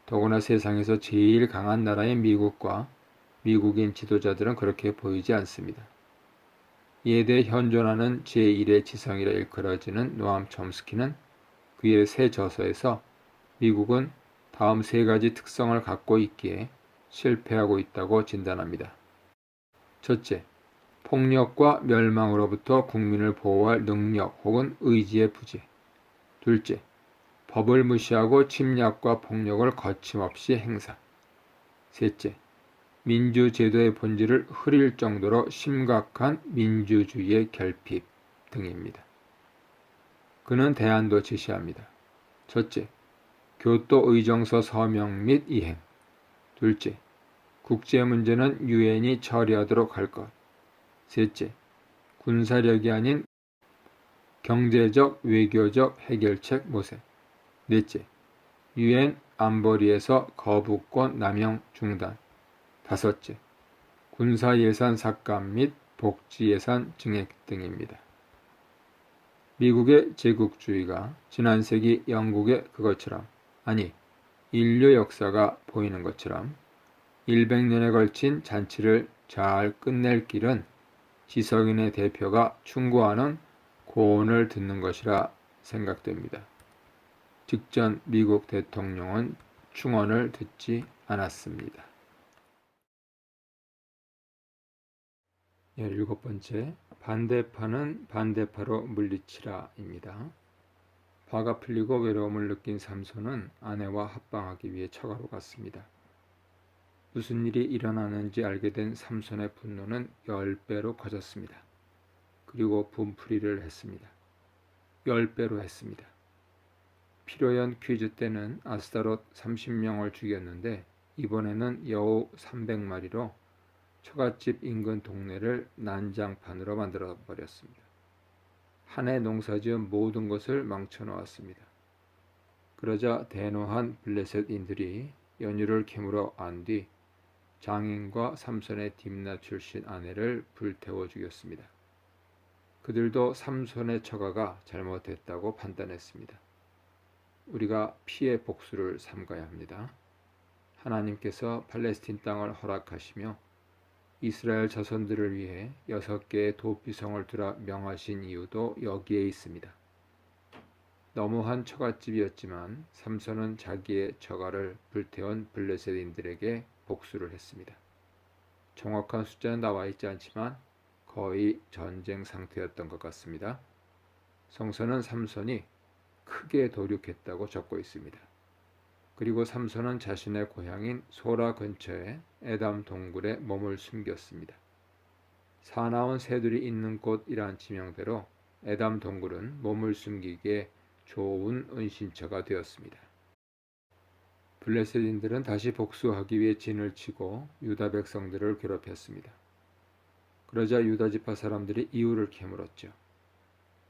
Speaker 2: 더구나 세상에서 제일 강한 나라인 미국과 미국인 지도자들은 그렇게 보이지 않습니다. 이에 대해 현존하는 제1의 지성이라 일컬어지는 노암 촘스키는 그의 새 저서에서 미국은 다음 세 가지 특성을 갖고 있기에 실패하고 있다고 진단합니다. 첫째, 폭력과 멸망으로부터 국민을 보호할 능력 혹은 의지의 부재. 둘째, 법을 무시하고 침략과 폭력을 거침없이 행사. 셋째, 민주제도의 본질을 흐릴 정도로 심각한 민주주의의 결핍 등입니다. 그는 대안도 제시합니다. 첫째, 교토의정서 서명 및 이행. 둘째, 국제 문제는 유엔이 처리하도록 할 것. 셋째, 군사력이 아닌 경제적, 외교적 해결책 모색. 넷째, 유엔 안보리에서 거부권 남용 중단. 다섯째, 군사예산 삭감 및 복지예산 증액 등입니다. 미국의 제국주의가 지난 세기 영국의 그것처럼, 아니 인류 역사가 보이는 것처럼 100년에 걸친 잔치를 잘 끝낼 길은 지석인의 대표가 충고하는 고언을 듣는 것이라 생각됩니다. 직전 미국 대통령은 충언을 듣지 않았습니다. 17번째, 반대파는 반대파로 물리치라입니다. 화가 풀리고 외로움을 느낀 삼손은 아내와 합방하기 위해 처가로 갔습니다. 무슨 일이 일어나는지 알게 된 삼손의 분노는 10배로 커졌습니다. 그리고 분풀이를 했습니다. 10배로 했습니다. 피로연 퀴즈 때는 아스타롯 30명을 죽였는데 이번에는 여우 300마리로 처갓집 인근 동네를 난장판으로 만들어 버렸습니다. 한 해 농사지은 모든 것을 망쳐놓았습니다. 그러자 대노한 블레셋인들이 연유를 캐물어 안 뒤 장인과 삼손의 딥나 출신 아내를 불태워 죽였습니다. 그들도 삼손의 처가가 잘못했다고 판단했습니다. 우리가 피해 복수를 삼가야 합니다. 하나님께서 팔레스틴 땅을 허락하시며 이스라엘 자손들을 위해 6개의 도피성을 두라 명하신 이유도 여기에 있습니다. 너무한 처갓집이었지만 삼손은 자기의 처가를 불태운 블레셋인들에게 복수를 했습니다. 정확한 숫자는 나와 있지 않지만 거의 전쟁 상태였던 것 같습니다. 성서는 삼손이 크게 도륙했다고 적고 있습니다. 그리고 삼손은 자신의 고향인 소라 근처에 에담 동굴에 몸을 숨겼습니다. 사나운 새들이 있는 곳이란 지명대로 에담 동굴은 몸을 숨기기에 좋은 은신처가 되었습니다. 블레셋인들은 다시 복수하기 위해 진을 치고 유다 백성들을 괴롭혔습니다. 그러자 유다 지파 사람들이 이유를 캐물었죠.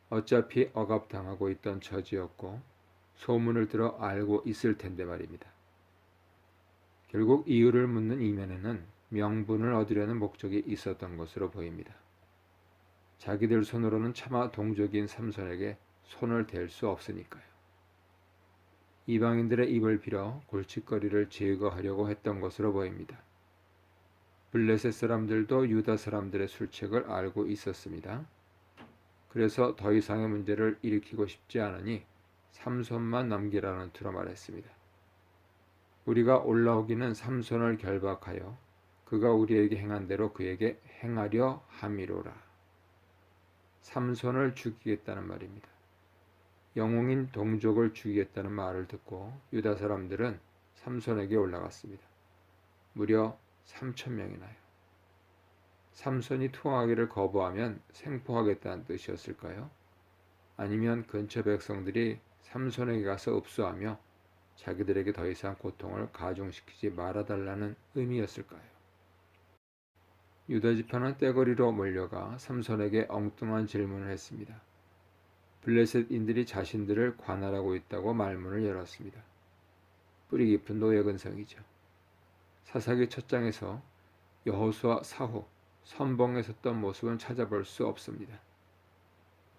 Speaker 2: 어차피 억압당하고 있던 처지였고 소문을 들어 알고 있을 텐데 말입니다. 결국 이유를 묻는 이면에는 명분을 얻으려는 목적이 있었던 것으로 보입니다. 자기들 손으로는 차마 동족인 삼손에게 손을 댈 수 없으니까요. 이방인들의 입을 빌어 골칫거리를 제거하려고 했던 것으로 보입니다. 블레셋 사람들도 유다 사람들의 술책을 알고 있었습니다. 그래서 더 이상의 문제를 일으키고 싶지 않으니 삼손만 남기라는 투로 말했습니다. 우리가 올라오기는 삼손을 결박하여 그가 우리에게 행한 대로 그에게 행하려 함이로라. 삼손을 죽이겠다는 말입니다. 영웅인 동족을 죽이겠다는 말을 듣고 유다 사람들은 삼손에게 올라갔습니다. 무려 3,000명이나요. 삼손이 투항하기를 거부하면 생포하겠다는 뜻이었을까요? 아니면 근처 백성들이 삼손에게 가서 읍수하며 자기들에게 더 이상 고통을 가중시키지 말아달라는 의미였을까요? 유다 지파는 떼거리로 몰려가 삼손에게 엉뚱한 질문을 했습니다. 블레셋인들이 자신들을 관할하고 있다고 말문을 열었습니다. 뿌리 깊은 노예 근성이죠. 사사기 첫 장에서 여호수아 사후 선봉에 섰던 모습은 찾아볼 수 없습니다.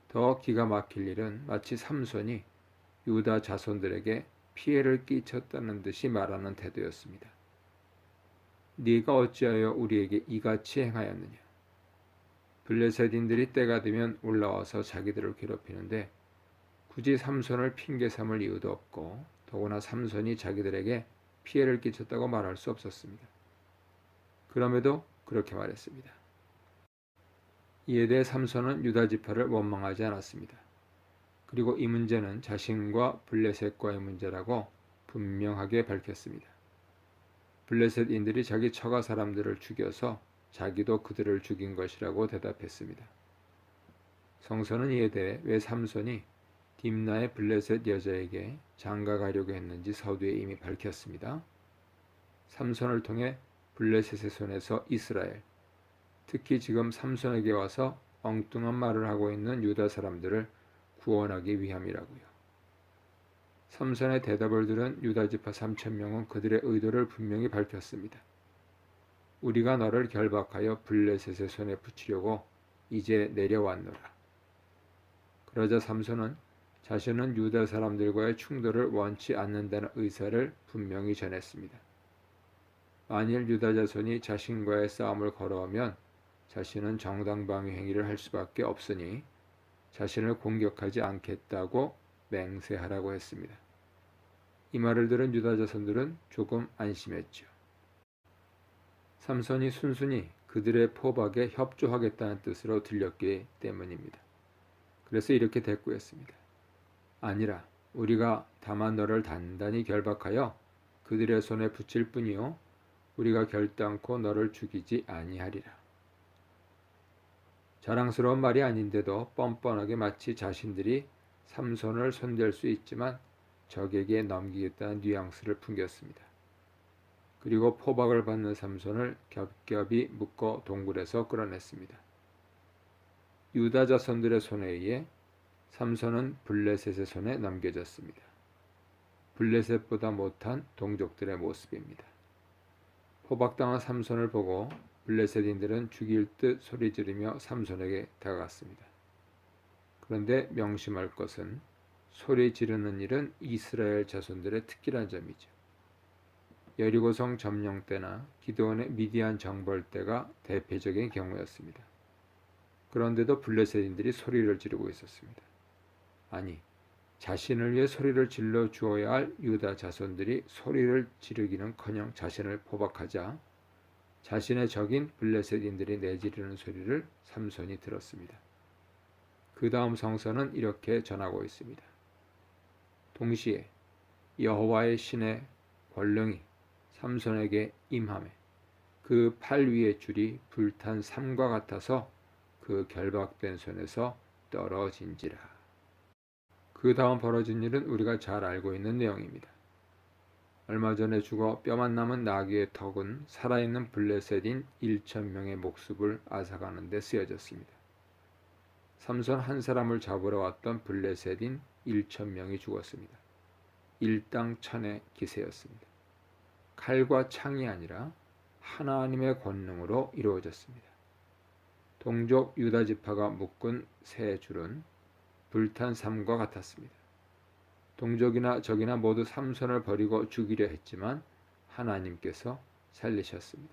Speaker 2: 더 기가 막힐 일은 마치 삼손이 유다 자손들에게 피해를 끼쳤다는 듯이 말하는 태도였습니다. 네가 어찌하여 우리에게 이같이 행하였느냐? 블레셋인들이 때가 되면 올라와서 자기들을 괴롭히는데 굳이 삼손을 핑계 삼을 이유도 없고 더구나 삼손이 자기들에게 피해를 끼쳤다고 말할 수 없었습니다. 그럼에도 그렇게 말했습니다. 이에 대해 삼손은 유다 지파를 원망하지 않았습니다. 그리고 이 문제는 자신과 블레셋과의 문제라고 분명하게 밝혔습니다. 블레셋인들이 자기 처가 사람들을 죽여서 자기도 그들을 죽인 것이라고 대답했습니다. 성서는 이에 대해 왜 삼손이 딥나의 블레셋 여자에게 장가가려고 했는지 서두에 이미 밝혔습니다. 삼손을 통해 블레셋의 손에서 이스라엘, 특히 지금 삼손에게 와서 엉뚱한 말을 하고 있는 유다 사람들을 구원하기 위함이라고요. 삼손의 대답을 들은 유다 지파 3,000명은 그들의 의도를 분명히 밝혔습니다. 우리가 너를 결박하여 블레셋의 손에 붙이려고 이제 내려왔노라. 그러자 삼손은 자신은 유다 사람들과의 충돌을 원치 않는다는 의사를 분명히 전했습니다. 만일 유다 자손이 자신과의 싸움을 걸어오면 자신은 정당방위 행위를 할 수밖에 없으니 자신을 공격하지 않겠다고 맹세하라고 했습니다. 이 말을 들은 유다 자손들은 조금 안심했죠. 삼손이 순순히 그들의 포박에 협조하겠다는 뜻으로 들렸기 때문입니다. 그래서 이렇게 대꾸했습니다. 아니라 우리가 다만 너를 단단히 결박하여 그들의 손에 붙일 뿐이요 우리가 결단코 너를 죽이지 아니하리라. 자랑스러운 말이 아닌데도 뻔뻔하게 마치 자신들이 삼손을 손댈 수 있지만 적에게 넘기겠다는 뉘앙스를 풍겼습니다. 그리고 포박을 받는 삼손을 겹겹이 묶어 동굴에서 끌어냈습니다. 유다 자손들의 손에 의해 삼손은 블레셋의 손에 넘겨졌습니다. 블레셋보다 못한 동족들의 모습입니다. 포박당한 삼손을 보고 블레셋인들은 죽일 듯 소리 지르며 삼손에게 다가갔습니다. 그런데 명심할 것은 소리 지르는 일은 이스라엘 자손들의 특기란 점이죠. 여리고성 점령 때나 기드온의 미디안 정벌 때가 대표적인 경우였습니다. 그런데도 블레셋인들이 소리를 지르고 있었습니다. 아니, 자신을 위해 소리를 질러 주어야 할 유다 자손들이 소리를 지르기는커녕 자신을 포박하자 자신의 적인 블레셋인들이 내지르는 소리를 삼손이 들었습니다. 그 다음 성서는 이렇게 전하고 있습니다. 동시에 여호와의 신의 권능이 삼손에게 임하매 그 팔 위의 줄이 불탄 삼과 같아서 그 결박된 손에서 떨어진지라. 그 다음 벌어진 일은 우리가 잘 알고 있는 내용입니다. 얼마 전에 죽어 뼈만 남은 나귀의 턱은 살아있는 블레셋인 1,000명의 목숨을 앗아가는 데 쓰여졌습니다. 삼손 한 사람을 잡으러 왔던 블레셋인 1,000명이 죽었습니다. 일당 천의 기세였습니다. 칼과 창이 아니라 하나님의 권능으로 이루어졌습니다. 동족 유다 지파가 묶은 세 줄은 불탄 삼과 같았습니다. 동족이나 적이나 모두 삼손을 버리고 죽이려 했지만 하나님께서 살리셨습니다.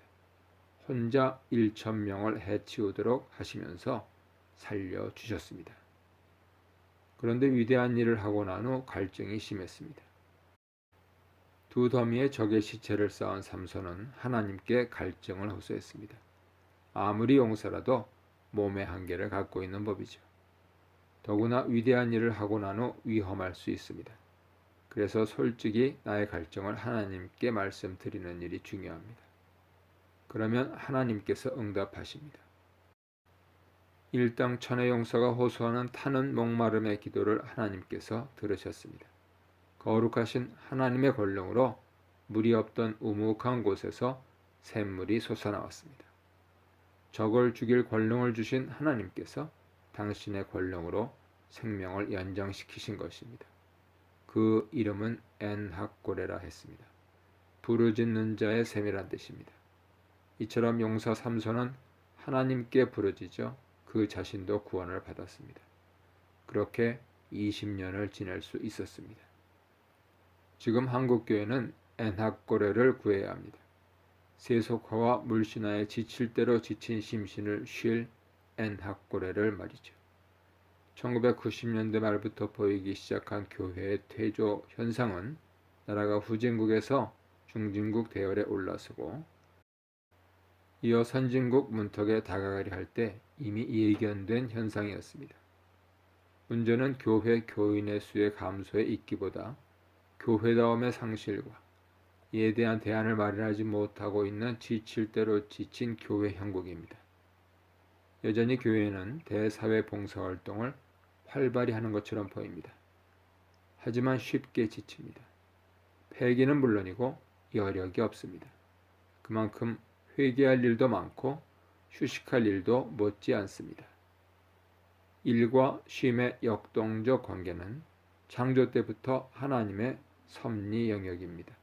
Speaker 2: 혼자 1,000명을 해치우도록 하시면서 살려주셨습니다. 그런데 위대한 일을 하고 난 후 갈증이 심했습니다. 두 더미의 적의 시체를 쌓은 삼손은 하나님께 갈증을 호소했습니다. 아무리 용사라도 몸의 한계를 갖고 있는 법이죠. 더구나 위대한 일을 하고 난 후 위험할 수 있습니다. 그래서 솔직히 나의 갈증을 하나님께 말씀드리는 일이 중요합니다. 그러면 하나님께서 응답하십니다. 일당 천의 용사가 호소하는 타는 목마름의 기도를 하나님께서 들으셨습니다. 거룩하신 하나님의 권능으로 물이 없던 우묵한 곳에서 샘물이 솟아나왔습니다. 적을 죽일 권능을 주신 하나님께서 당신의 권능으로 생명을 연장시키신 것입니다. 그 이름은 엔학고레라 했습니다. 부르짖는 자의 셈이란 뜻입니다. 이처럼 용사 삼손은 하나님께 부르짖어 그 자신도 구원을 받았습니다. 그렇게 20년을 지낼 수 있었습니다. 지금 한국교회는 엔학고레를 구해야 합니다. 세속화와 물신화에 지칠 대로 지친 심신을 쉴 엔학고레를 말이죠. 1990년대 말부터 보이기 시작한 교회의 퇴조 현상은 나라가 후진국에서 중진국 대열에 올라서고 이어 선진국 문턱에 다가가려 할 때 이미 예견된 현상이었습니다. 문제는 교회 교인의 수의 감소에 있기보다 교회다움의 상실과 이에 대한 대안을 마련하지 못하고 있는 지칠 대로 지친 교회 형국입니다. 여전히 교회는 대사회 봉사활동을 활발히 하는 것처럼 보입니다. 하지만 쉽게 지칩니다. 폐기는 물론이고 여력이 없습니다. 그만큼 회개할 일도 많고 휴식할 일도 못지 않습니다. 일과 쉼의 역동적 관계는 창조 때부터 하나님의 섭리 영역입니다.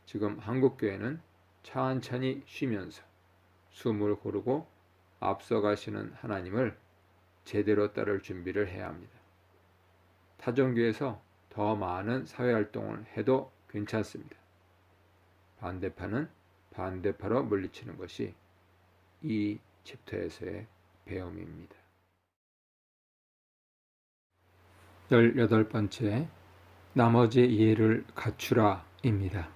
Speaker 2: 지금 한국교회는 천천히 쉬면서 숨을 고르고 앞서가시는 하나님을 제대로 따를 준비를 해야 합니다. 타종교에서 더 많은 사회활동을 해도 괜찮습니다. 반대파는 반대파로 물리치는 것이 이 챕터에서의 배움입니다. 18번째, 나머지 예를 갖추라입니다.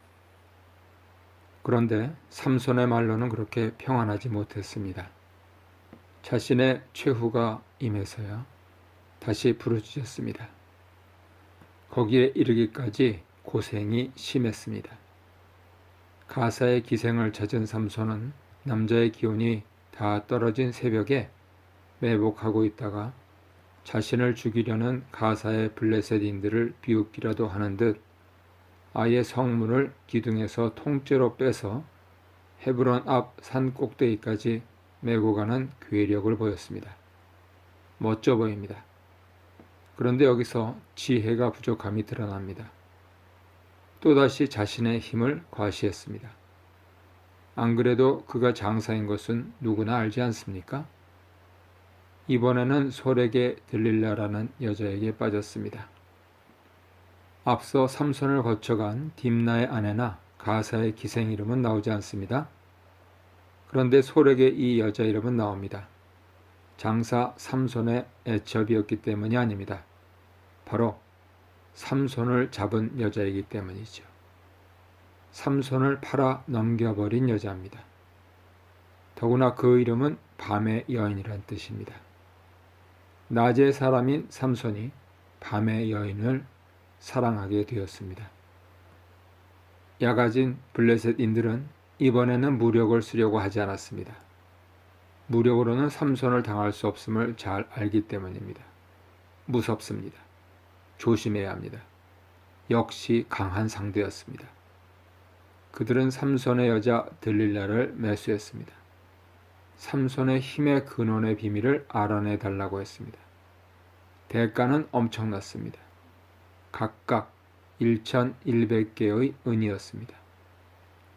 Speaker 2: 그런데 삼손의 말로는 그렇게 평안하지 못했습니다. 자신의 최후가 임해서야 다시 부르짖었습니다. 거기에 이르기까지 고생이 심했습니다. 가사의 기생을 찾은 삼손은 남자의 기운이 다 떨어진 새벽에 매복하고 있다가 자신을 죽이려는 가사의 블레셋인들을 비웃기라도 하는 듯 아예 성문을 기둥에서 통째로 빼서 헤브론 앞 산 꼭대기까지 메고 가는 괴력을 보였습니다. 멋져 보입니다. 그런데 여기서 지혜가 부족함이 드러납니다. 또다시 자신의 힘을 과시했습니다. 안 그래도 그가 장사인 것은 누구나 알지 않습니까? 이번에는 솔에게 들릴라라는 여자에게 빠졌습니다. 앞서 삼손을 거쳐간 딥나의 아내나 가사의 기생 이름은 나오지 않습니다. 그런데 솔에게 이 여자 이름은 나옵니다. 장사 삼손의 애첩이었기 때문이 아닙니다. 바로 삼손을 잡은 여자이기 때문이죠. 삼손을 팔아 넘겨버린 여자입니다. 더구나 그 이름은 밤의 여인이란 뜻입니다. 낮의 사람인 삼손이 밤의 여인을 사랑하게 되었습니다. 야가진 블레셋인들은 이번에는 무력을 쓰려고 하지 않았습니다. 무력으로는 삼손을 당할 수 없음을 잘 알기 때문입니다. 무섭습니다. 조심해야 합니다. 역시 강한 상대였습니다. 그들은 삼손의 여자 들릴라를 매수했습니다. 삼손의 힘의 근원의 비밀을 알아내 달라고 했습니다. 대가는 엄청났습니다. 각각 1,100개의 은이었습니다.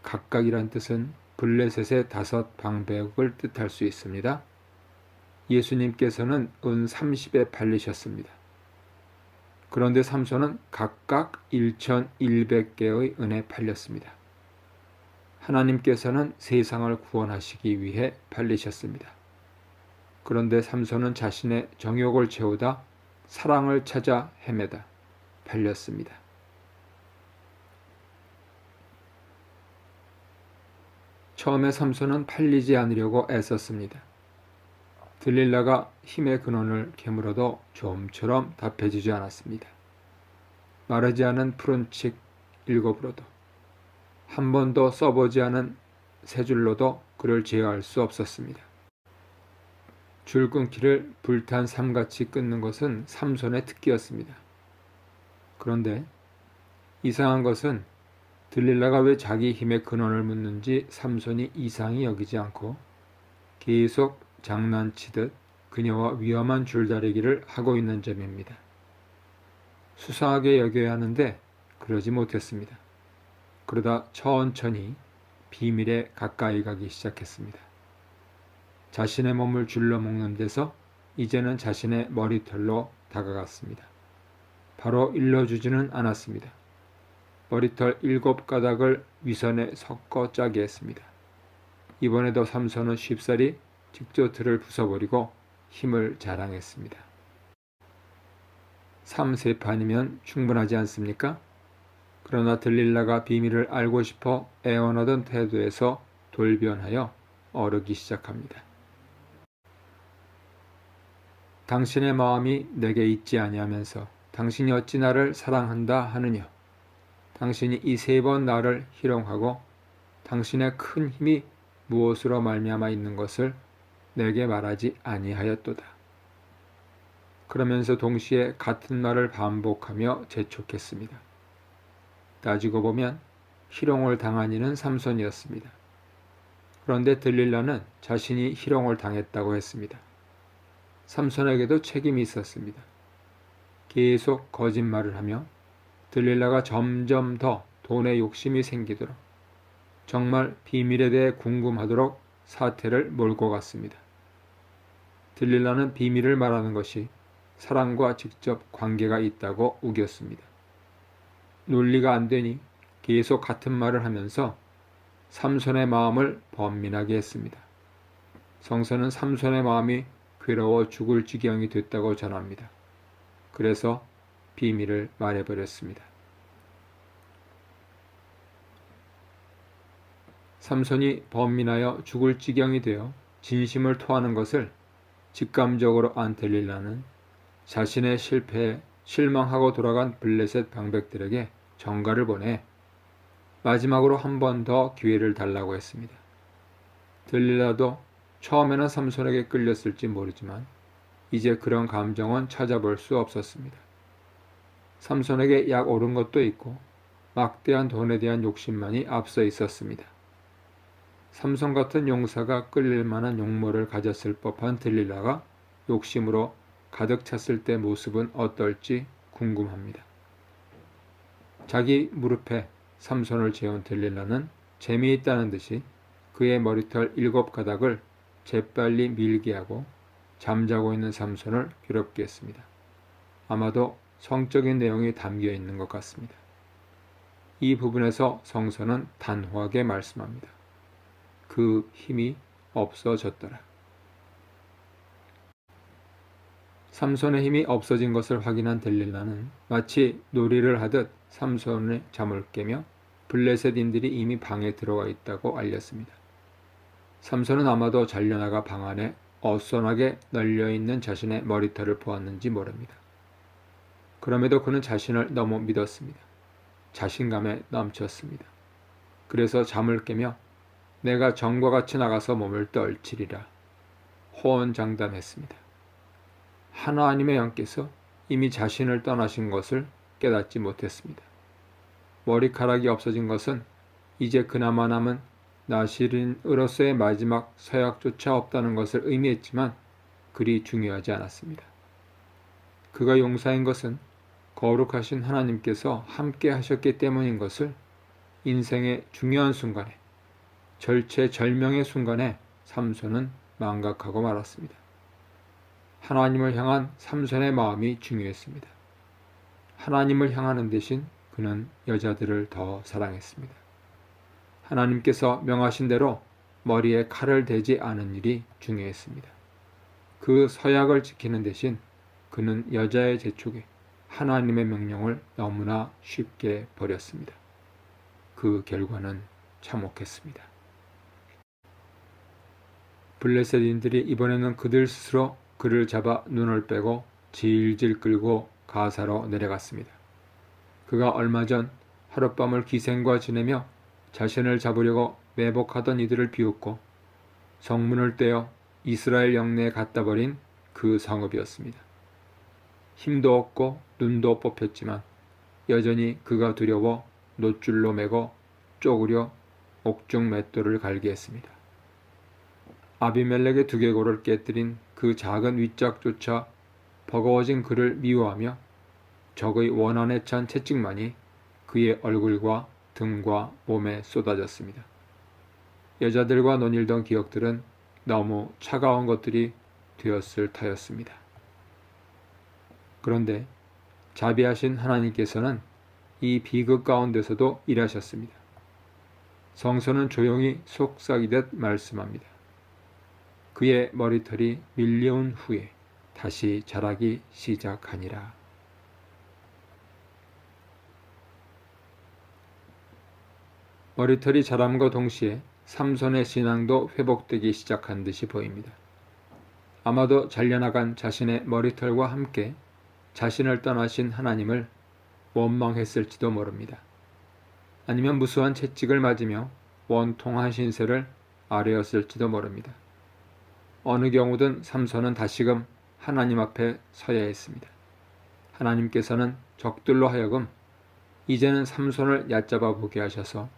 Speaker 2: 각각이란 뜻은 블레셋의 5방백을 뜻할 수 있습니다. 예수님께서는 은 30에 팔리셨습니다. 그런데 삼손은 각각 1,100개의 은에 팔렸습니다. 하나님께서는 세상을 구원하시기 위해 팔리셨습니다. 그런데 삼손은 자신의 정욕을 채우다 사랑을 찾아 헤매다 팔렸습니다. 처음에 삼손은 팔리지 않으려고 애썼습니다. 들릴라가 힘의 근원을 캐물어도 좀처럼 답해주지 않았습니다. 마르지 않은 푸른 칡 7으로도 한 번도 써보지 않은 세 줄로도 그를 제어할 수 없었습니다. 줄끊기를 불탄 삼같이 끊는 것은 삼손의 특기였습니다. 그런데 이상한 것은 들릴라가 왜 자기 힘의 근원을 묻는지 삼손이 이상히 여기지 않고 계속 장난치듯 그녀와 위험한 줄다리기를 하고 있는 점입니다. 수상하게 여겨야 하는데 그러지 못했습니다. 그러다 천천히 비밀에 가까이 가기 시작했습니다. 자신의 몸을 줄러 먹는 데서 이제는 자신의 머리털로 다가갔습니다. 바로 일러주지는 않았습니다. 머리털 7가닥을 위선에 섞어 짜게 했습니다. 이번에도 삼손은 쉽사리 직조틀을 부숴버리고 힘을 자랑했습니다. 3세판이면 충분하지 않습니까? 그러나 들릴라가 비밀을 알고 싶어 애원하던 태도에서 돌변하여 어르기 시작합니다. 당신의 마음이 내게 있지 아니하면서 당신이 어찌 나를 사랑한다 하느냐? 당신이 이 3번 나를 희롱하고 당신의 큰 힘이 무엇으로 말미암아 있는 것을 내게 말하지 아니하였도다. 그러면서 동시에 같은 말을 반복하며 재촉했습니다. 따지고 보면 희롱을 당한 이는 삼손이었습니다. 그런데 들릴라는 자신이 희롱을 당했다고 했습니다. 삼손에게도 책임이 있었습니다. 계속 거짓말을 하며 들릴라가 점점 더 돈에 욕심이 생기도록 정말 비밀에 대해 궁금하도록 사태를 몰고 갔습니다. 들릴라는 비밀을 말하는 것이 사랑과 직접 관계가 있다고 우겼습니다. 논리가 안 되니 계속 같은 말을 하면서 삼손의 마음을 번민하게 했습니다. 성서는 삼손의 마음이 괴로워 죽을 지경이 됐다고 전합니다. 그래서 비밀을 말해버렸습니다. 삼손이 번민하여 죽을 지경이 되어 진심을 토하는 것을 직감적으로 안 들릴라는 자신의 실패에 실망하고 돌아간 블레셋 방백들에게 전가를 보내 마지막으로 한 번 더 기회를 달라고 했습니다. 들릴라도 처음에는 삼손에게 끌렸을지 모르지만 이제 그런 감정은 찾아볼 수 없었습니다. 삼손에게 약 오른 것도 있고 막대한 돈에 대한 욕심만이 앞서 있었습니다. 삼손 같은 용사가 끌릴 만한 용모를 가졌을 법한 들릴라가 욕심으로 가득 찼을 때 모습은 어떨지 궁금합니다. 자기 무릎에 삼손을 재운 들릴라는 재미있다는 듯이 그의 머리털 7가닥을 재빨리 밀게 하고 잠자고 있는 삼손을 괴롭게 했습니다. 아마도 성적인 내용이 담겨 있는 것 같습니다. 이 부분에서 성서는 단호하게 말씀합니다. 그 힘이 없어졌더라. 삼손의 힘이 없어진 것을 확인한 들릴라는 마치 놀이를 하듯 삼손의 잠을 깨며 블레셋인들이 이미 방에 들어와 있다고 알렸습니다. 삼손은 아마도 잘려나가 방 안에 어수선하게 널려있는 자신의 머리털을 보았는지 모릅니다. 그럼에도 그는 자신을 너무 믿었습니다. 자신감에 넘쳤습니다. 그래서 잠을 깨며 내가 전과 같이 나가서 몸을 떨치리라 호언장담했습니다. 하나님의 영께서 이미 자신을 떠나신 것을 깨닫지 못했습니다. 머리카락이 없어진 것은 이제 그나마 남은 나실인으로서의 마지막 서약조차 없다는 것을 의미했지만 그리 중요하지 않았습니다. 그가 용사인 것은 거룩하신 하나님께서 함께 하셨기 때문인 것을 인생의 중요한 순간에 절체절명의 순간에 삼손은 망각하고 말았습니다. 하나님을 향한 삼손의 마음이 중요했습니다. 하나님을 향하는 대신 그는 여자들을 더 사랑했습니다. 하나님께서 명하신 대로 머리에 칼을 대지 않은 일이 중요했습니다. 그 서약을 지키는 대신 그는 여자의 재촉에 하나님의 명령을 너무나 쉽게 버렸습니다. 그 결과는 참혹했습니다. 블레셋인들이 이번에는 그들 스스로 그를 잡아 눈을 빼고 질질 끌고 가사로 내려갔습니다. 그가 얼마 전 하룻밤을 기생과 지내며 자신을 잡으려고 매복하던 이들을 비웃고 성문을 떼어 이스라엘 영내에 갖다 버린 그 성읍이었습니다. 힘도 없고 눈도 뽑혔지만 여전히 그가 두려워 놋줄로 매고 쪼그려 옥중 맷돌을 갈게 했습니다. 아비멜렉의 두개골을 깨뜨린 그 작은 윗짝조차 버거워진 그를 미워하며 적의 원한에 찬 채찍만이 그의 얼굴과 등과 몸에 쏟아졌습니다. 여자들과 논일던 기억들은 너무 차가운 것들이 되었을 터였습니다. 그런데 자비하신 하나님께서는 이 비극 가운데서도 일하셨습니다. 성서는 조용히 속삭이듯 말씀합니다. 그의 머리털이 밀려온 후에 다시 자라기 시작하니라. 머리털이 자람과 동시에 삼손의 신앙도 회복되기 시작한 듯이 보입니다. 아마도 잘려나간 자신의 머리털과 함께 자신을 떠나신 하나님을 원망했을지도 모릅니다. 아니면 무수한 채찍을 맞으며 원통한 신세를 아뢰었을지도 모릅니다. 어느 경우든 삼손은 다시금 하나님 앞에 서야 했습니다. 하나님께서는 적들로 하여금 이제는 삼손을 얕잡아 보게 하셔서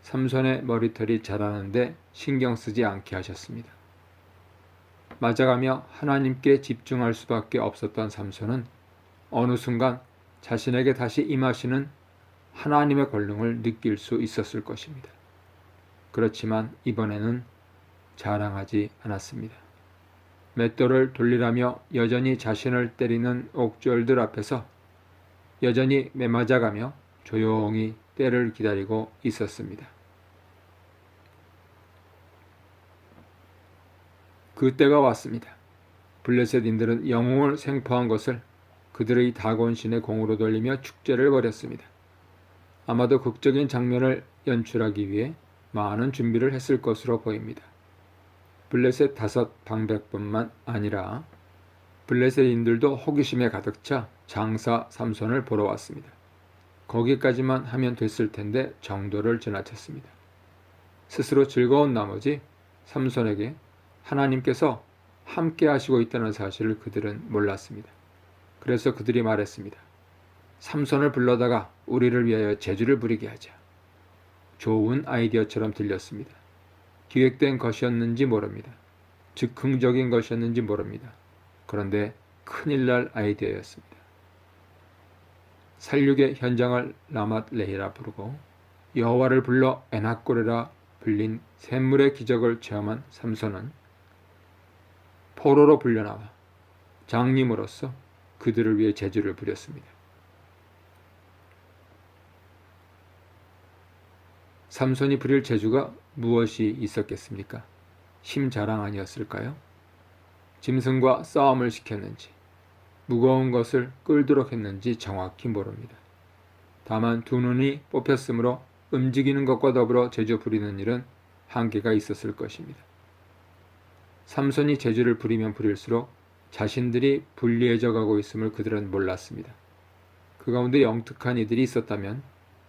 Speaker 2: 삼손의 머리털이 자라는데 신경 쓰지 않게 하셨습니다. 맞아가며 하나님께 집중할 수밖에 없었던 삼손은 어느 순간 자신에게 다시 임하시는 하나님의 권능을 느낄 수 있었을 것입니다. 그렇지만 이번에는 자랑하지 않았습니다. 맷돌을 돌리라며 여전히 자신을 때리는 옥졸들 앞에서 여전히 매맞아가며 조용히 때를 기다리고 있었습니다. 그때가 왔습니다. 블레셋인들은 영웅을 생포한 것을 그들의 다곤신의 공으로 돌리며 축제를 벌였습니다. 아마도 극적인 장면을 연출하기 위해 많은 준비를 했을 것으로 보입니다. 블레셋 5방백뿐만 아니라 블레셋인들도 호기심에 가득 차 장사 삼손을 보러 왔습니다. 거기까지만 하면 됐을 텐데 정도를 지나쳤습니다. 스스로 즐거운 나머지 삼손에게 하나님께서 함께 하시고 있다는 사실을 그들은 몰랐습니다. 그래서 그들이 말했습니다. 삼손을 불러다가 우리를 위하여 제주를 부리게 하자. 좋은 아이디어처럼 들렸습니다. 기획된 것이었는지 모릅니다. 즉흥적인 것이었는지 모릅니다. 그런데 큰일 날 아이디어였습니다. 살육의 현장을 라맛레히라 부르고 여호와를 불러 에낙고레라 불린 샘물의 기적을 체험한 삼손은 포로로 불려나와 장님으로서 그들을 위해 제주를 부렸습니다. 삼손이 부릴 제주가 무엇이 있었겠습니까? 힘자랑 아니었을까요? 짐승과 싸움을 시켰는지 무거운 것을 끌도록 했는지 정확히 모릅니다. 다만 두 눈이 뽑혔으므로 움직이는 것과 더불어 제주 부리는 일은 한계가 있었을 것입니다. 삼손이 제주를 부리면 부릴수록 자신들이 불리해져 가고 있음을 그들은 몰랐습니다. 그 가운데 영특한 이들이 있었다면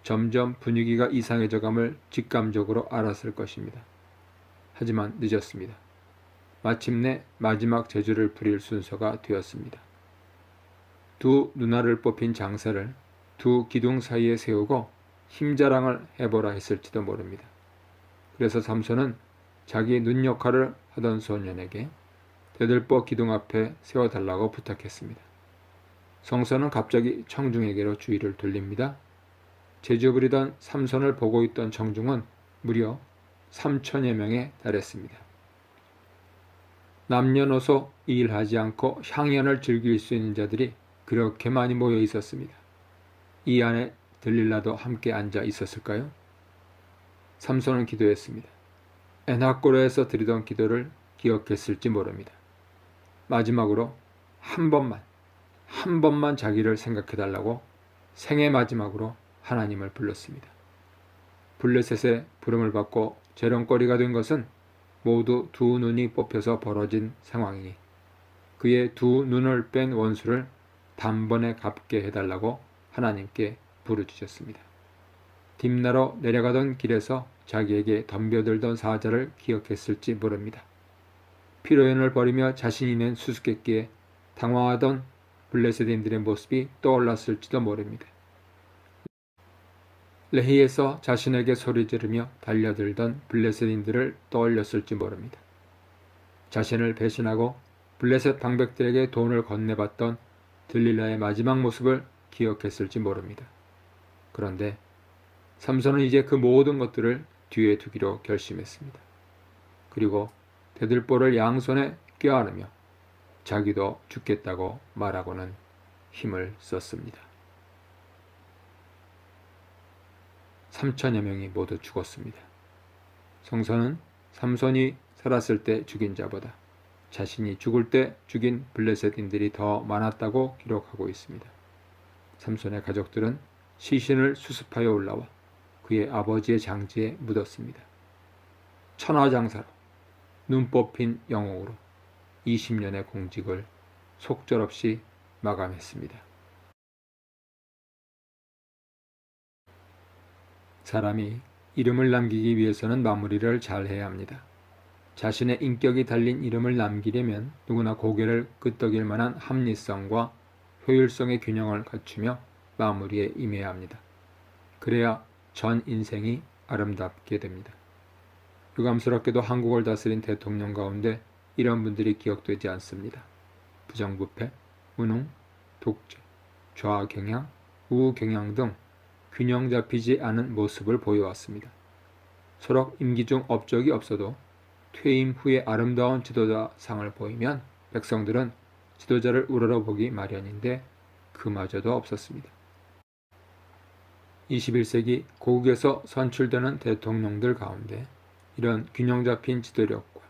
Speaker 2: 점점 분위기가 이상해져감을 직감적으로 알았을 것입니다. 하지만 늦었습니다. 마침내 마지막 제주를 부릴 순서가 되었습니다. 두 누나를 뽑힌 장사를 두 기둥 사이에 세우고 힘자랑을 해보라 했을지도 모릅니다. 그래서 삼손은 자기 눈 역할을 하던 소년에게 대들보 기둥 앞에 세워달라고 부탁했습니다. 성선은 갑자기 청중에게로 주의를 돌립니다. 제주 부리던 삼손을 보고 있던 청중은 무려 3천여 명에 달했습니다. 남녀노소 일하지 않고 향연을 즐길 수 있는 자들이 그렇게 많이 모여 있었습니다. 이 안에 들릴라도 함께 앉아 있었을까요? 삼손은 기도했습니다. 에낙고르에서 드리던 기도를 기억했을지 모릅니다. 마지막으로 한 번만 자기를 생각해달라고 생애 마지막으로 하나님을 불렀습니다. 블레셋의 부름을 받고 재롱거리가 된 것은 모두 두 눈이 뽑혀서 벌어진 상황이니 그의 두 눈을 뺀 원수를 단번에 갚게 해달라고 하나님께 부르짖었습니다. 딥나로 내려가던 길에서 자기에게 덤벼들던 사자를 기억했을지 모릅니다. 피로연을 벌이며 자신이 낸 수수께끼에 당황하던 블레셋인들의 모습이 떠올랐을지도 모릅니다. 레히에서 자신에게 소리 지르며 달려들던 블레셋인들을 떠올렸을지 모릅니다. 자신을 배신하고 블레셋 방백들에게 돈을 건네받던 들릴라의 마지막 모습을 기억했을지 모릅니다. 그런데 삼손은 이제 그 모든 것들을 뒤에 두기로 결심했습니다. 그리고 대들보를 양손에 껴안으며 자기도 죽겠다고 말하고는 힘을 썼습니다. 3천여 명이 모두 죽었습니다. 성서는 삼손이 살았을 때 죽인 자보다 자신이 죽을 때 죽인 블레셋인들이 더 많았다고 기록하고 있습니다. 삼손의 가족들은 시신을 수습하여 올라와 그의 아버지의 장지에 묻었습니다. 천하장사로 눈 뽑힌 영웅으로 20년의 공직을 속절없이 마감했습니다. 사람이 이름을 남기기 위해서는 마무리를 잘 해야 합니다. 자신의 인격이 달린 이름을 남기려면 누구나 고개를 끄덕일 만한 합리성과 효율성의 균형을 갖추며 마무리에 임해야 합니다. 그래야 전 인생이 아름답게 됩니다. 유감스럽게도 한국을 다스린 대통령 가운데 이런 분들이 기억되지 않습니다. 부정부패, 무능, 독재, 좌경향, 우경향 등 균형 잡히지 않은 모습을 보여왔습니다. 서로 임기 중 업적이 없어도 퇴임 후에 아름다운 지도자상을 보이면 백성들은 지도자를 우러러보기 마련인데 그마저도 없었습니다. 21세기 고국에서 선출되는 대통령들 가운데 이런 균형 잡힌 지도력과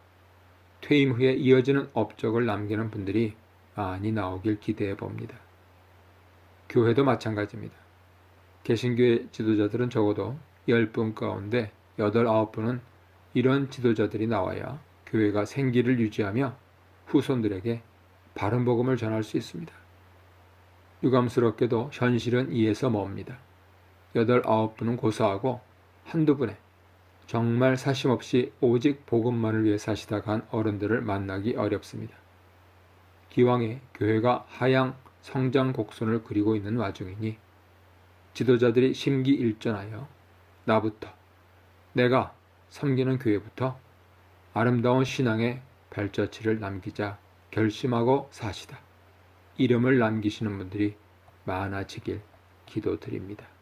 Speaker 2: 퇴임 후에 이어지는 업적을 남기는 분들이 많이 나오길 기대해 봅니다. 교회도 마찬가지입니다. 개신교회 지도자들은 적어도 10분 가운데 8, 9분은 이런 지도자들이 나와야 교회가 생기를 유지하며 후손들에게 바른 복음을 전할 수 있습니다. 유감스럽게도 현실은 이에서 멉니다. 8, 9분은 고사하고 한두 분에 정말 사심없이 오직 복음만을 위해 사시다 간 어른들을 만나기 어렵습니다. 기왕에 교회가 하향 성장 곡선을 그리고 있는 와중이니 지도자들이 심기일전하여 나부터, 내가 섬기는 교회부터 아름다운 신앙의 발자취를 남기자 결심하고 사시다. 이름을 남기시는 분들이 많아지길 기도드립니다.